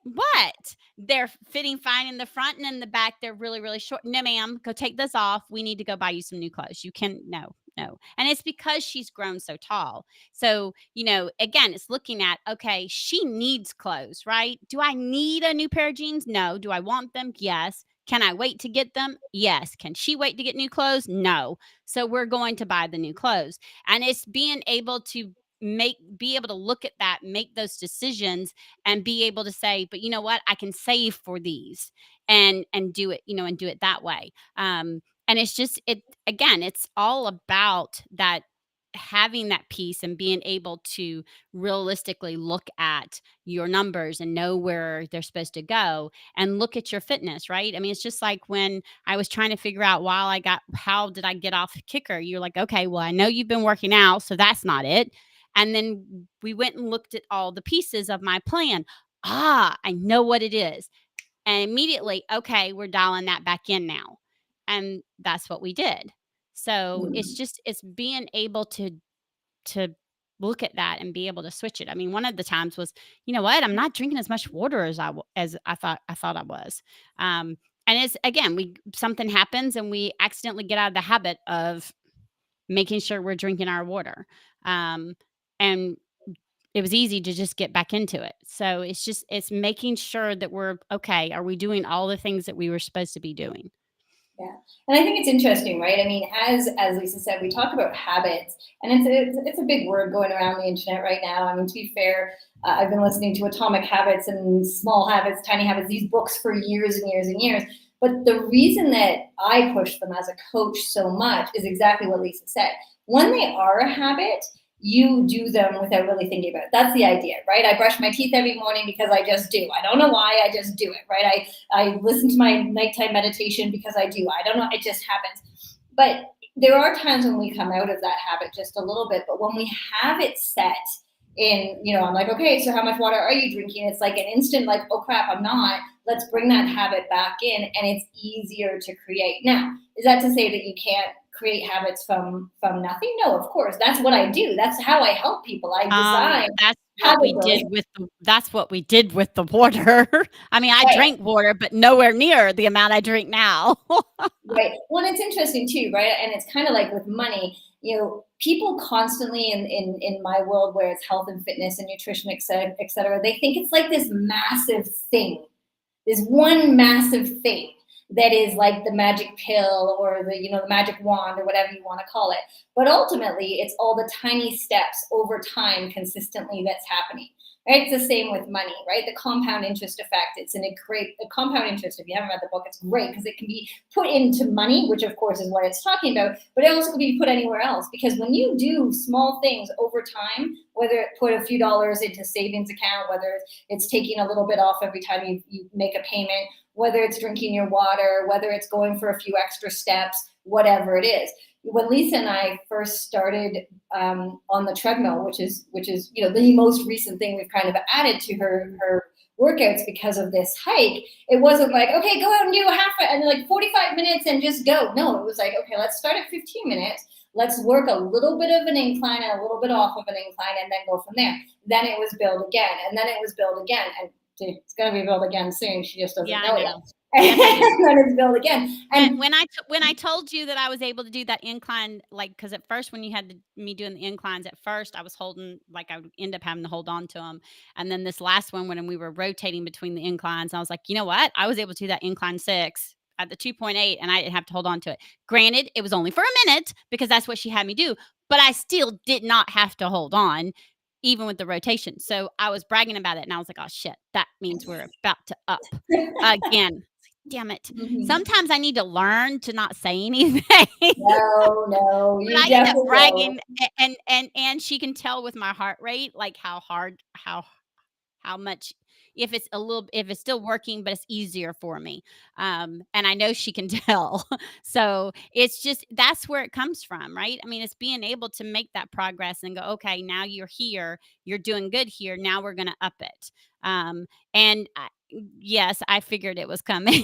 S1: What? They're fitting fine in the front and in the back. They're really, really short. No, ma'am, go take this off. We need to go buy you some new clothes. You can, no, no. And it's because she's grown so tall. So, again, it's looking at, okay, she needs clothes, right? Do I need a new pair of jeans? No. Do I want them? Yes. Can I wait to get them? Yes. Can she wait to get new clothes? No. So we're going to buy the new clothes. And it's being able to be able to look at that, make those decisions and be able to say, but you know what, I can save for these and do it, and do it that way. And it's just it again, it's all about that, having that piece and being able to realistically look at your numbers and know where they're supposed to go and look at your fitness, right? I mean, it's just like when I was trying to figure out how did I get off kicker? You're like, okay, well, I know you've been working out, so that's not it. And then we went and looked at all the pieces of my plan. I know what it is. And immediately, okay, we're dialing that back in now. And that's what we did. So it's being able to look at that and be able to switch it. I mean, one of the times was, you know what, I'm not drinking as much water as I thought I was. And it's again, we something happens and we accidentally get out of the habit of making sure we're drinking our water. Um, and it was easy to just get back into it. So it's making sure that we're okay. Are we doing all the things that we were supposed to be doing?
S2: Yeah, and I think it's interesting, right? I mean, as Lisa said, we talk about habits, and it's a big word going around the internet right now. I mean, to be fair, I've been listening to Atomic Habits and Small Habits, Tiny Habits, these books for years and years and years. But the reason that I push them as a coach so much is exactly what Lisa said. When they are a habit, you do them without really thinking about it. That's the idea, right? I brush my teeth every morning because I just do. I don't know why, I just do it, right? I listen to my nighttime meditation because I do. I don't know, it just happens. But there are times when we come out of that habit just a little bit, but when we have it set in, I'm like, okay, so how much water are you drinking? It's like an instant, like, oh crap, I'm not. Let's bring that habit back in, and it's easier to create. Now, is that to say that you can't create habits from nothing? No, of course. That's what I do. That's how I help people. I design habit building.
S1: That's what we did with the water. I mean, I
S2: Right.
S1: drank water, but nowhere near the amount I drink now.
S2: Right. Well, and it's interesting too, right? And it's kind of like with money, people constantly in my world where it's health and fitness and nutrition, et cetera, they think it's like this massive thing, this one massive thing that is like the magic pill or the magic wand or whatever you want to call it. But ultimately, it's all the tiny steps over time consistently that's happening. Right? It's the same with money, right? The compound interest effect. It's a compound interest. If you haven't read the book, it's great because it can be put into money, which of course is what it's talking about, but it also can be put anywhere else. Because when you do small things over time, whether it put a few dollars into savings account, whether it's taking a little bit off every time you make a payment, whether it's drinking your water, whether it's going for a few extra steps, whatever it is. When Lisa and I first started on the treadmill, which is the most recent thing we've kind of added to her workouts because of this hike, it wasn't like, okay, go out and do a half and like 45 minutes and just go. No, it was like, okay, let's start at 15 minutes. Let's work a little bit of an incline and a little bit off of an incline and then go from there. Then it was build again, and then it was build again, and it's going to be built again soon. She just doesn't
S1: Yeah, I
S2: know yet.
S1: know.
S2: And
S1: Yes, I do.
S2: then it's built again. And
S1: When I told you that I was able to do that incline, like, because at first when you had me doing the inclines, at first I was holding, like I would end up having to hold on to them, and then this last one when we were rotating between the inclines, I was like, you know what, I was able to do that incline 6 at the 2.8, and I didn't have to hold on to it. Granted, it was only for a minute because that's what she had me do, but I still did not have to hold on. Even with the rotation. So I was bragging about it and I was like, oh shit, that means we're about to up again. damn it.
S2: Mhm.
S1: Sometimes I need to learn to not say anything.
S2: No, no,
S1: But
S2: you
S1: I end up
S2: definitely don't.
S1: bragging, and she can tell with my heart rate, like, how much, if it's still working, but it's easier for me, and I know she can tell. So, it's just that's where it comes from, right? I mean, it's being able to make that progress and go, "Okay, now you're here, you're doing good here, now we're gonna up it." And I yes, I figured it was coming.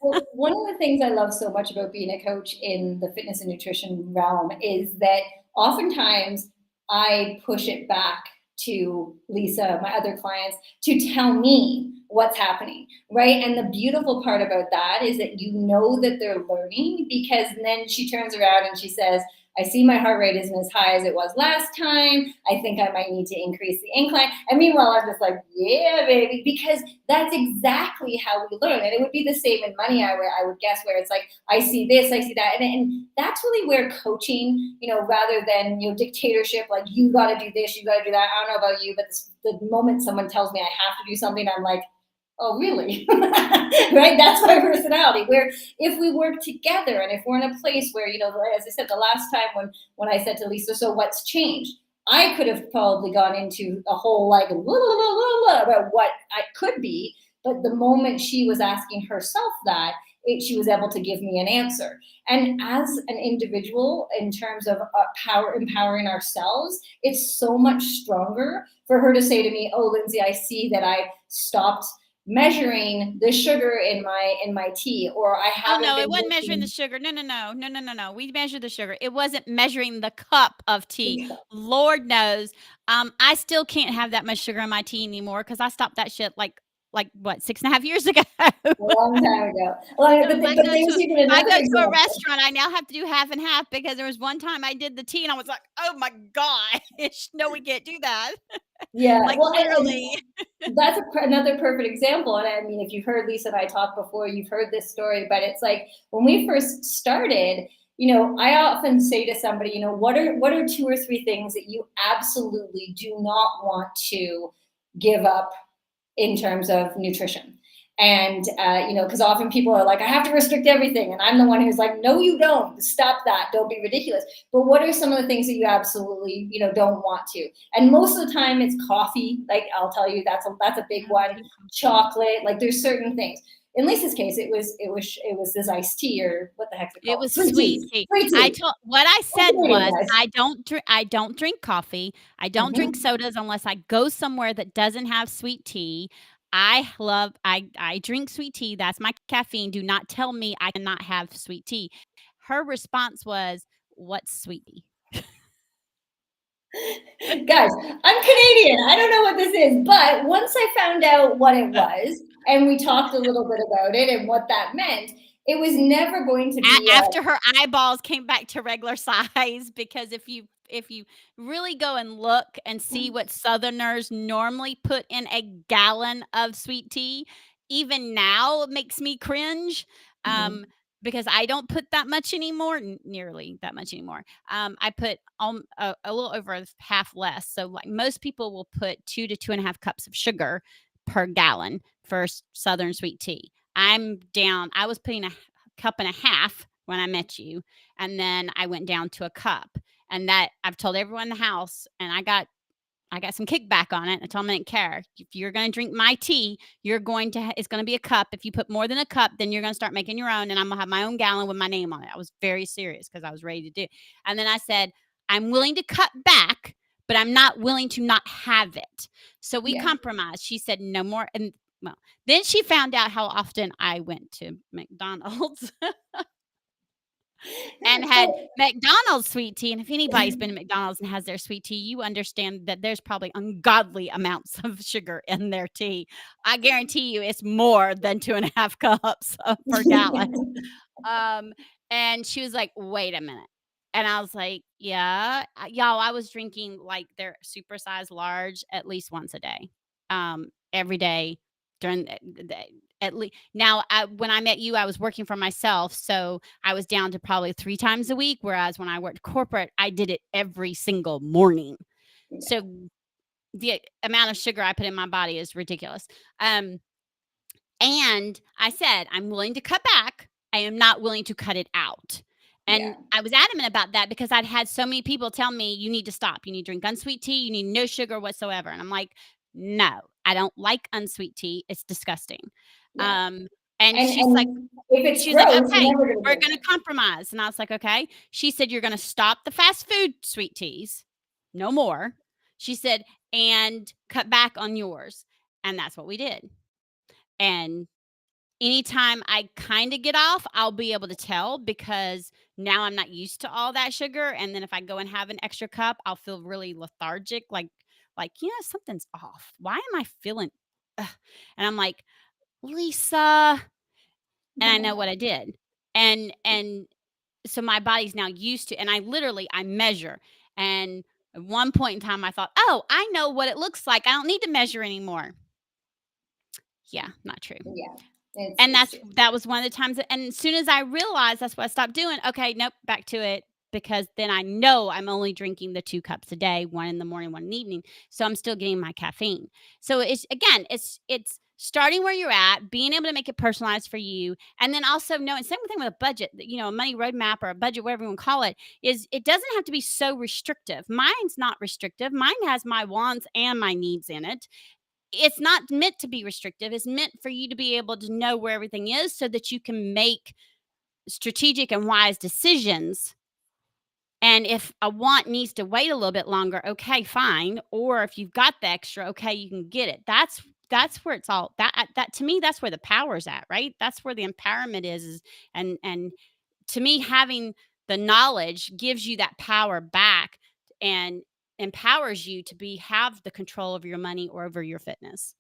S2: Well, one of the things I love so much about being a coach in the fitness and nutrition realm is that oftentimes I push it back to Lisa, my other clients, to tell me what's happening, right? And the beautiful part about that is that you know that they're learning, because then she turns around and she says, I see my heart rate isn't as high as it was last time. I think I might need to increase the incline. And meanwhile, I'm just like, yeah, baby, because that's exactly how we learn. And it would be the same in money, I would guess, where it's like, I see this, I see that. And that's really where coaching, rather than, dictatorship, like, you got to do this, you got to do that. I don't know about you, but the moment someone tells me I have to do something, I'm like, oh, really? Right? That's my personality. Where if we work together and if we're in a place where, as I said, the last time when I said to Lisa, so what's changed? I could have probably gone into a whole like about what I could be, but the moment she was asking herself that, she was able to give me an answer. And as an individual, in terms of empowering ourselves, it's so much stronger for her to say to me, "Oh, Lindsay, I see that I stopped measuring the sugar in my tea, or I
S1: Oh,
S2: haven't
S1: no, it
S2: been
S1: wasn't measuring the
S2: drinking."
S1: sugar. No, no, no. No, no, no, no. We measured the sugar. It wasn't measuring the cup of tea. Lord knows. I still can't have that much sugar in my tea anymore because I stopped that shit like what, 6.5 years ago.
S2: A long time ago. Well,
S1: So
S2: but, but there's even
S1: if I
S2: another
S1: go to a
S2: example.
S1: restaurant, I now have to do half and half because there was one time I did the tea and I was like, "Oh my gosh, no, we can't do that."
S2: Yeah,
S1: Like,
S2: well,
S1: literally.
S2: that's another perfect example. And I mean, if you've heard Lisa and I talk before, you've heard this story. But it's like when we first started, I often say to somebody, what are two or three things that you absolutely do not want to give up in terms of nutrition? And because often people are like, I have to restrict everything, and I'm the one who's like, no, you don't. Stop that. Don't be ridiculous. But what are some of the things that you absolutely don't want to? And most of the time, it's coffee. Like, I'll tell you, that's a big
S1: I don't
S2: one.
S1: drink coffee.
S2: Chocolate. Like, there's certain things. In Lisa's case, it was this iced tea, or what the heck's it
S1: It
S2: called?
S1: was
S2: Sweet
S1: sweet
S2: tea.
S1: tea.
S2: Sweet
S1: I
S2: tea.
S1: told what I
S2: What
S1: said
S2: Canadian
S1: was,
S2: guys.
S1: I don't drink coffee, I don't drink
S2: Mhm.
S1: sodas unless I go somewhere that doesn't have sweet tea. I drink sweet tea, that's my caffeine, do not tell me I cannot have sweet tea. Her response was, "What's sweet tea?"
S2: Guys, I'm Canadian. I don't know what this is, but once I found out what it was, and we talked a little bit about it and what that meant, it was never going to be a.
S1: After her eyeballs came back to regular size, because if you really go and look and see what Southerners normally put in a gallon of sweet tea, even now it makes me cringe,
S2: Mhm.
S1: because I don't put that much anymore, nearly that much anymore. I put a little over half less. So like most people will put 2 to 2.5 cups of sugar per gallon for Southern sweet tea. I'm down. I was putting a cup and a half when I met you, and then I went down to a cup, and that I've told everyone in the house, and I got some kickback on it. I told them I didn't care. If you're going to drink my tea, it's going to be a cup. If you put more than a cup, then you're going to start making your own, and I'm going to have my own gallon with my name on it. I was very serious because I was ready to do it. And then I said, I'm willing to cut back, but I'm not willing to not have it. So we
S2: Yeah.
S1: compromised. She said no more. And well, then she found out how often I went to McDonald's and had
S2: So
S1: McDonald's sweet tea. And if anybody's been to McDonald's and has their sweet tea, you understand that there's probably ungodly amounts of sugar in their tea. I guarantee you it's more than 2.5 cups per gallon. Um, and she was like, "Wait a minute." And I was like, "Yeah." Y'all, I was drinking like their supersized large at least once a day. Every day during the day. At least now, when I met you, I was working for myself, so I was down to probably 3 times a week. Whereas when I worked corporate, I did it every single morning. So the amount of sugar I put in my body is ridiculous. Um, And I said, I'm willing to cut back. I am not willing to cut it out. And
S2: Yeah.
S1: I was adamant about that because I'd had so many people tell me, you need to stop. You need to drink unsweet tea. You need no sugar whatsoever. And I'm like, no, I don't like unsweet tea. It's disgusting.
S2: Yeah.
S1: Um, and
S2: And if it's
S1: she was like,
S2: gross, you're
S1: okay,
S2: never gonna
S1: we're
S2: drink
S1: going to
S2: it.
S1: compromise. And I was like, okay. She said, you're going to stop the fast food sweet teas. No more. She said, and cut back on yours. And that's what we did. And anytime I kinda get off, I'll be able to tell because now I'm not used to all that sugar, and then if I go and have an extra cup, I'll feel really lethargic, "Yeah, something's off. Why am I feeling ugh?" And I'm like, "Lisa," and I know what I did. And so my body's now used to, and I measure, and at one point in time, I thought, "Oh, I know what it looks like. I don't need to measure anymore." Yeah, not true.
S2: Yeah,
S1: And
S2: it's true.
S1: that was one of the times that, and as soon as I realized that's what I stopped doing, okay, nope, back to it, because then I know I'm only drinking the 2 cups a day, 1 in the morning, 1 in the evening, so I'm still getting my caffeine. So it's starting where you're at, being able to make it personalized for you, and then also knowing, same thing with a budget, a money roadmap or a budget, whatever you wanna call it, is it doesn't have to be so restrictive. Mine's not restrictive. Mine has my wants and my needs in it. It's not meant to be restrictive. It's meant for you to be able to know where everything is so that you can make strategic and wise decisions. And if a want needs to wait a little bit longer, okay, fine. Or if you've got the extra, okay, you can get it. That's where it's all that to me, that's where the power's at, right? That's where the empowerment is and to me, having the knowledge gives you that power back and empowers you to have the control of your money or over your fitness.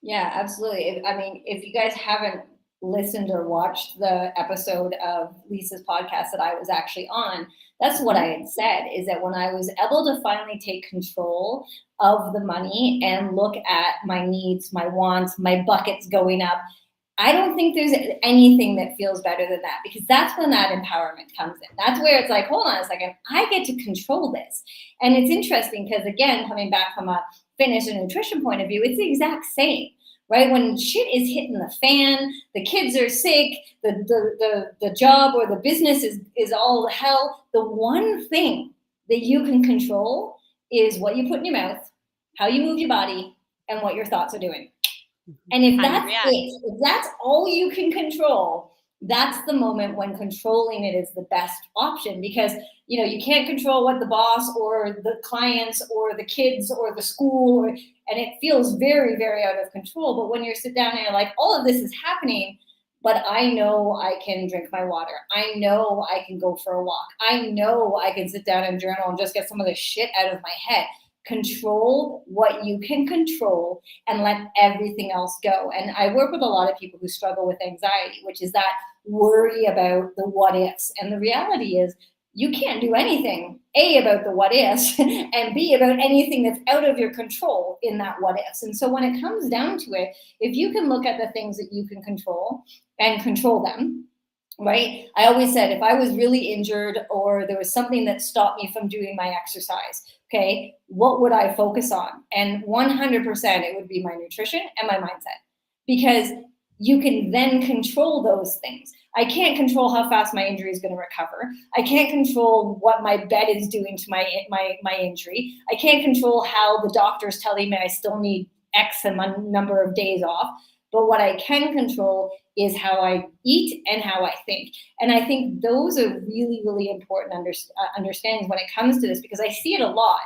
S2: Yeah, absolutely. I mean, if you guys haven't listened or watched the episode of Lisa's podcast that I was actually on, that's what I had said is that when I was able to finally take control of the money and look at my needs, my wants, my buckets going up, I don't think there's anything that feels better than that because that's when that empowerment comes in. That's where it's like, hold on a second, I get to control this. And it's interesting because, again, coming back from a fitness and nutrition point of view, it's the exact same, right? When shit is hitting the fan, the kids are sick, the job or the business is all hell, the one thing that you can control is what you put in your mouth, how you move your body, and what your thoughts are doing.
S1: Mhm.
S2: And if
S1: How you
S2: that's
S1: react.
S2: it, if that's all you can control, that's the moment when controlling it is the best option because you can't control what the boss or the clients or the kids or the school and it feels very, very out of control. But when you sit down and you're like, all of this is happening, but I know I can drink my water. I know I can go for a walk. I know I can sit down and journal and just get some of the shit out of my head. Control what you can control and let everything else go. And I work with a lot of people who struggle with anxiety, which is that worry about the what ifs. And the reality is, you can't do anything, A, about the what ifs, and B, about anything that's out of your control in that what ifs. And so when it comes down to it, if you can look at the things that you can control and control them, right? I always said if I was really injured or there was something that stopped me from doing my exercise, okay, what would I focus on? And 100% it would be my nutrition and my mindset because you can then control those things. I can't control how fast my injury is going to recover. I can't control what my bed is doing to my injury. I can't control how the doctor's telling me I still need X number of days off. But what I can control is how I eat and how I think. And I think those are really, really important understandings when it comes to this because I see it a lot.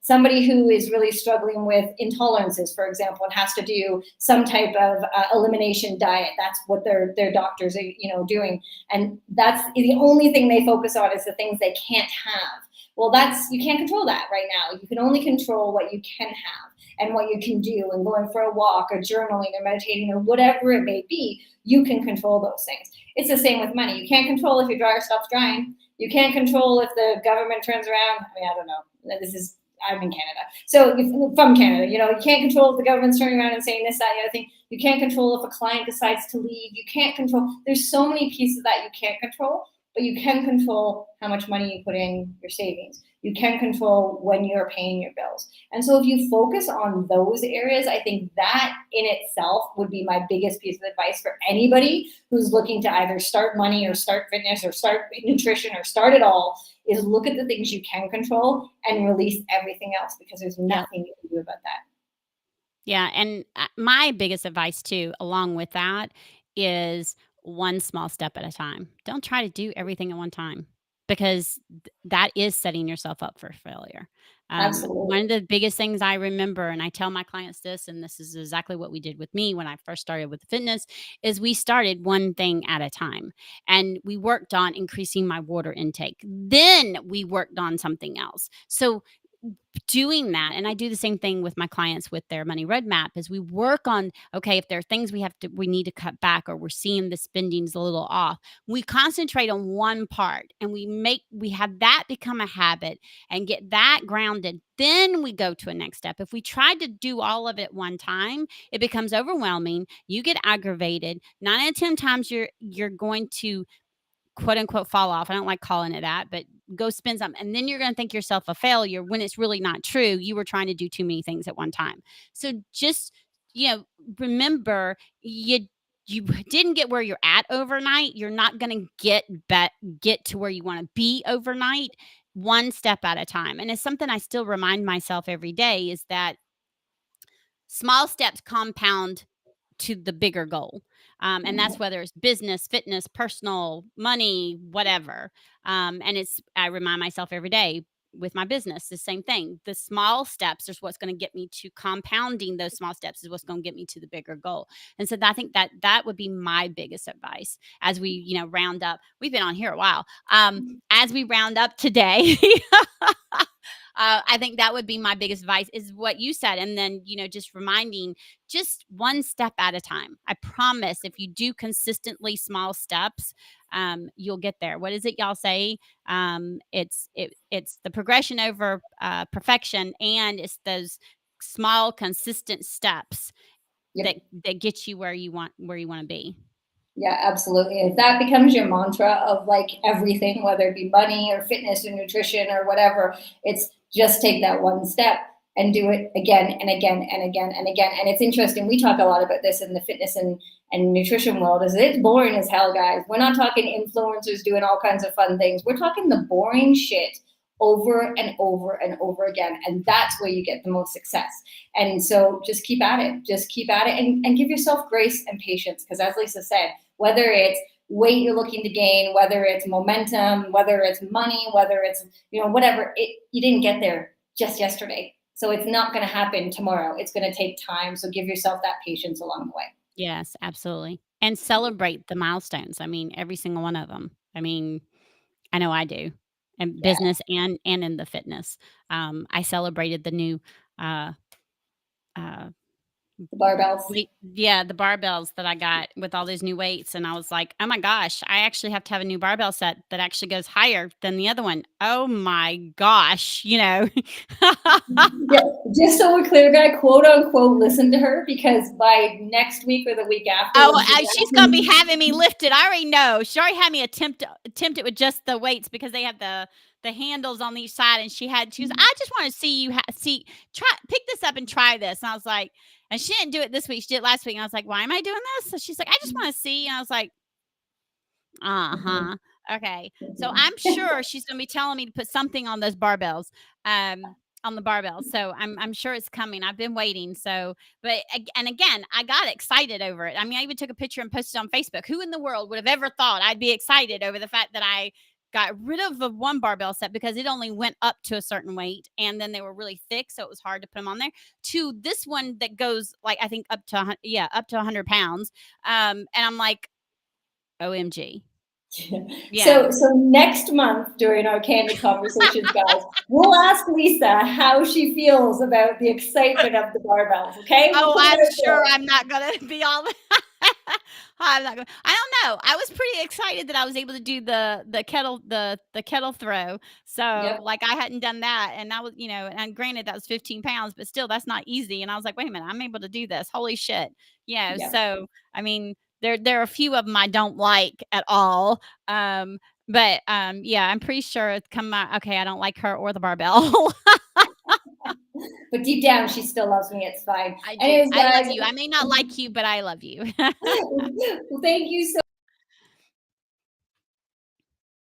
S2: Somebody who is really struggling with intolerances, for example, and has to do some type of elimination diet. That's what their doctors are, doing. And that's the only thing they focus on is the things they can't have. Well, you can't control that right now. You can only control what you can have and what you can do and going for a walk or journaling or meditating or whatever it may be, you can control those things. It's the same with money. You can't control if your dryer stops drying. You can't control if the government turns around. I mean, I don't know. I'm in Canada. So from Canada, you can't control if the government's turning around and saying this, that, the other thing. You can't control if a client decides to leave. You can't control. There's so many pieces that you can't control. but you can control how much money you put in your savings. You can control when you're paying your bills. And so if you focus on those areas, I think that in itself would be my biggest piece of advice for anybody who's looking to either start money or start fitness or start nutrition or start it all, is look at the things you can control and release everything else, because there's
S1: Yep.
S2: nothing you can do about that.
S1: Yeah, and, my biggest advice too, along with that, is one small step at a time. Don't try to do everything at one time, because that is setting yourself up for failure. One of
S2: Absolutely.
S1: the biggest things I remember, and I tell my clients this, and this is exactly what we did with me when I first started with fitness, is we started one thing at a time, and we worked on increasing my water intake. Then we worked on something else. So doing that, and I do the same thing with my clients with their money roadmap, is we work on, okay, if there are things we need to cut back, or we're seeing the spending's a little off, we concentrate on one part, and we have that become a habit and get that grounded. Then we go to a next step. If we try to do all of it one time, it becomes overwhelming. You get aggravated. 9 out of 10 times you're going to quote unquote fall off. I don't like calling it that, but go spend some. And then you're going to think yourself a failure when it's really not true. You were trying to do too many things at one time. So just, remember, you didn't get where you're at overnight. You're not going to get to where you want to be overnight, one step at a time. And it's something I still remind myself every day, is that small steps compound to the bigger goal. And that's whether it's business, fitness, personal, money, whatever. I remind myself every day with my business, the same thing. The small steps is what's going to get me to compounding. Those small steps is what's going to get me to the bigger goal. And so I think that would be my biggest advice as we, round up. We've been on here a while. As we round up today, I think that would be my biggest advice, is what you said. And then, just reminding, just one step at a time. I promise, if you do consistently small steps, you'll get there. What is it y'all say? It's the progression over perfection, and it's those small, consistent steps that
S2: Yep.
S1: that get you where you want to be.
S2: Yeah, absolutely. If that becomes your mantra of like everything, whether it be money or fitness or nutrition or whatever, it's just take that one step and do it again and again and again and again. And it's interesting. We talk a lot about this in the fitness and nutrition world, is it's boring as hell, guys. We're not talking influencers doing all kinds of fun things. We're talking the boring shit over and over and over again. And that's where you get the most success. And so just keep at it. Just keep at it, and give yourself grace and patience. Because as Lisa said, whether it's weight you're looking to gain, whether it's momentum, whether it's money, whether it's, whatever, you didn't get there just yesterday. So it's not going to happen tomorrow. It's going to take time. So give yourself that patience along the way.
S1: Yes, absolutely. And celebrate the milestones. I mean, every single one of them. I mean, I know I do, in
S2: Yeah.
S1: business and in the fitness. I celebrated the new, uh, uh,
S2: The barbells.
S1: yeah, the barbells that I got with all these new weights, and I was like, "Oh my gosh, I actually have to have a new barbell set that actually goes higher than the other one. Oh my gosh,"
S2: Yeah, just so we're clear, guy, quote unquote, listen to her, because by next week or the week after,
S1: Oh,
S2: when she's
S1: she's gonna be
S2: asking,
S1: having me lifted. I already know. She already had me attempt it with just the weights, because they have the handles on each side, and she was, "I just wanna see you try pick this up and try this." And I was like, and she didn't do it this week, she did it last week, and I was like, "Why am I doing this?" So she's like, "I just wanna see." And I was like, uh-huh. Okay. So I'm sure she's gonna be telling me to put something on those barbells, on the barbells. So I'm sure it's coming. I've been waiting. So, and again, I got excited over it. I mean, I even took a picture and posted on Facebook. Who in the world would have ever thought I'd be excited over the fact that I got rid of the one barbell set because it only went up to a certain weight, and then they were really thick, so it was hard to put them on there, to this one that goes, like, I think up to up to 100 pounds. And I'm like, OMG. Yeah.
S2: so next month during our candid conversations, guys, we'll ask Lisa how she feels about the excitement of the barbells. Okay, we'll
S1: Oh,
S2: put it
S1: I'm
S2: out
S1: sure I'm not gonna be all I'm not gonna I don't know. I was pretty excited that I was able to do the kettle throw.
S2: there.
S1: So,
S2: Yep,
S1: like, I hadn't done that, and that was, and granted that was 15 pounds, but still that's not easy. And I was like, "Wait a minute, I'm able to do this. Holy shit."
S2: yep.
S1: So, I mean, there are a few of them I don't like at all. But, yeah, I'm pretty sure it's come out okay, I don't like her or the barbell.
S2: But deep down, she still loves me. It's fine.
S1: I do.
S2: Anyways,
S1: I love
S2: guys,
S1: you. I may not like you, but I love you.
S2: well, thank you so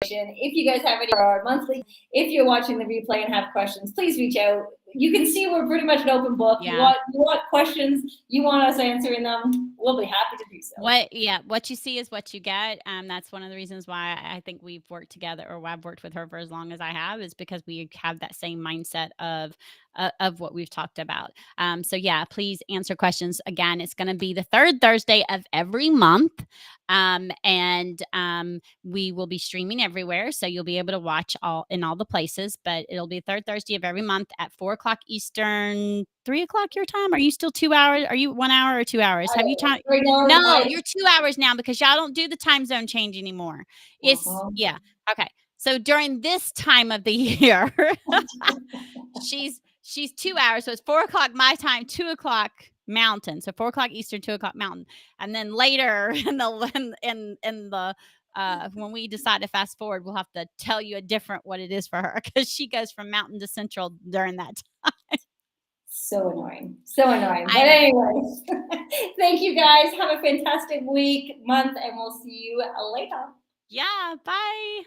S2: much. If you guys have any for our monthly, if you're watching the replay and have questions, please reach out. You can see we're pretty much an open book.
S1: Yeah.
S2: You want questions, you want us answering them, we'll be happy to do so.
S1: What you see is what you get. That's one of the reasons why I think we've worked together, or why I've worked with her for as long as I have, is because we have that same mindset of what we've talked about. So yeah, please answer questions. Again, it's going to be the third Thursday of every month. And we will be streaming everywhere, so you'll be able to watch all the places. But it'll be the third Thursday of every month at 4 o'clock Eastern, 3 o'clock your time. Are you still 2 hours? Are you 1 hour or 2 hours? Have you time?
S2: Right now,
S1: No, you're 2 hours now because y'all don't do the time zone change anymore. It's
S2: uh-huh.
S1: yeah. Okay. So during this time of the year, she's 2 hours. So it's 4 o'clock my time, 2 o'clock mountain. So 4 o'clock Eastern, 2 o'clock mountain. And then later in the when we decide to fast forward, we'll have to tell you a different what it is for her, because she goes from mountain to central during that time.
S2: So annoying. So annoying.
S1: I
S2: But
S1: know.
S2: anyways, thank you guys. Have a fantastic week, month, and we'll see you later.
S1: Yeah. Bye.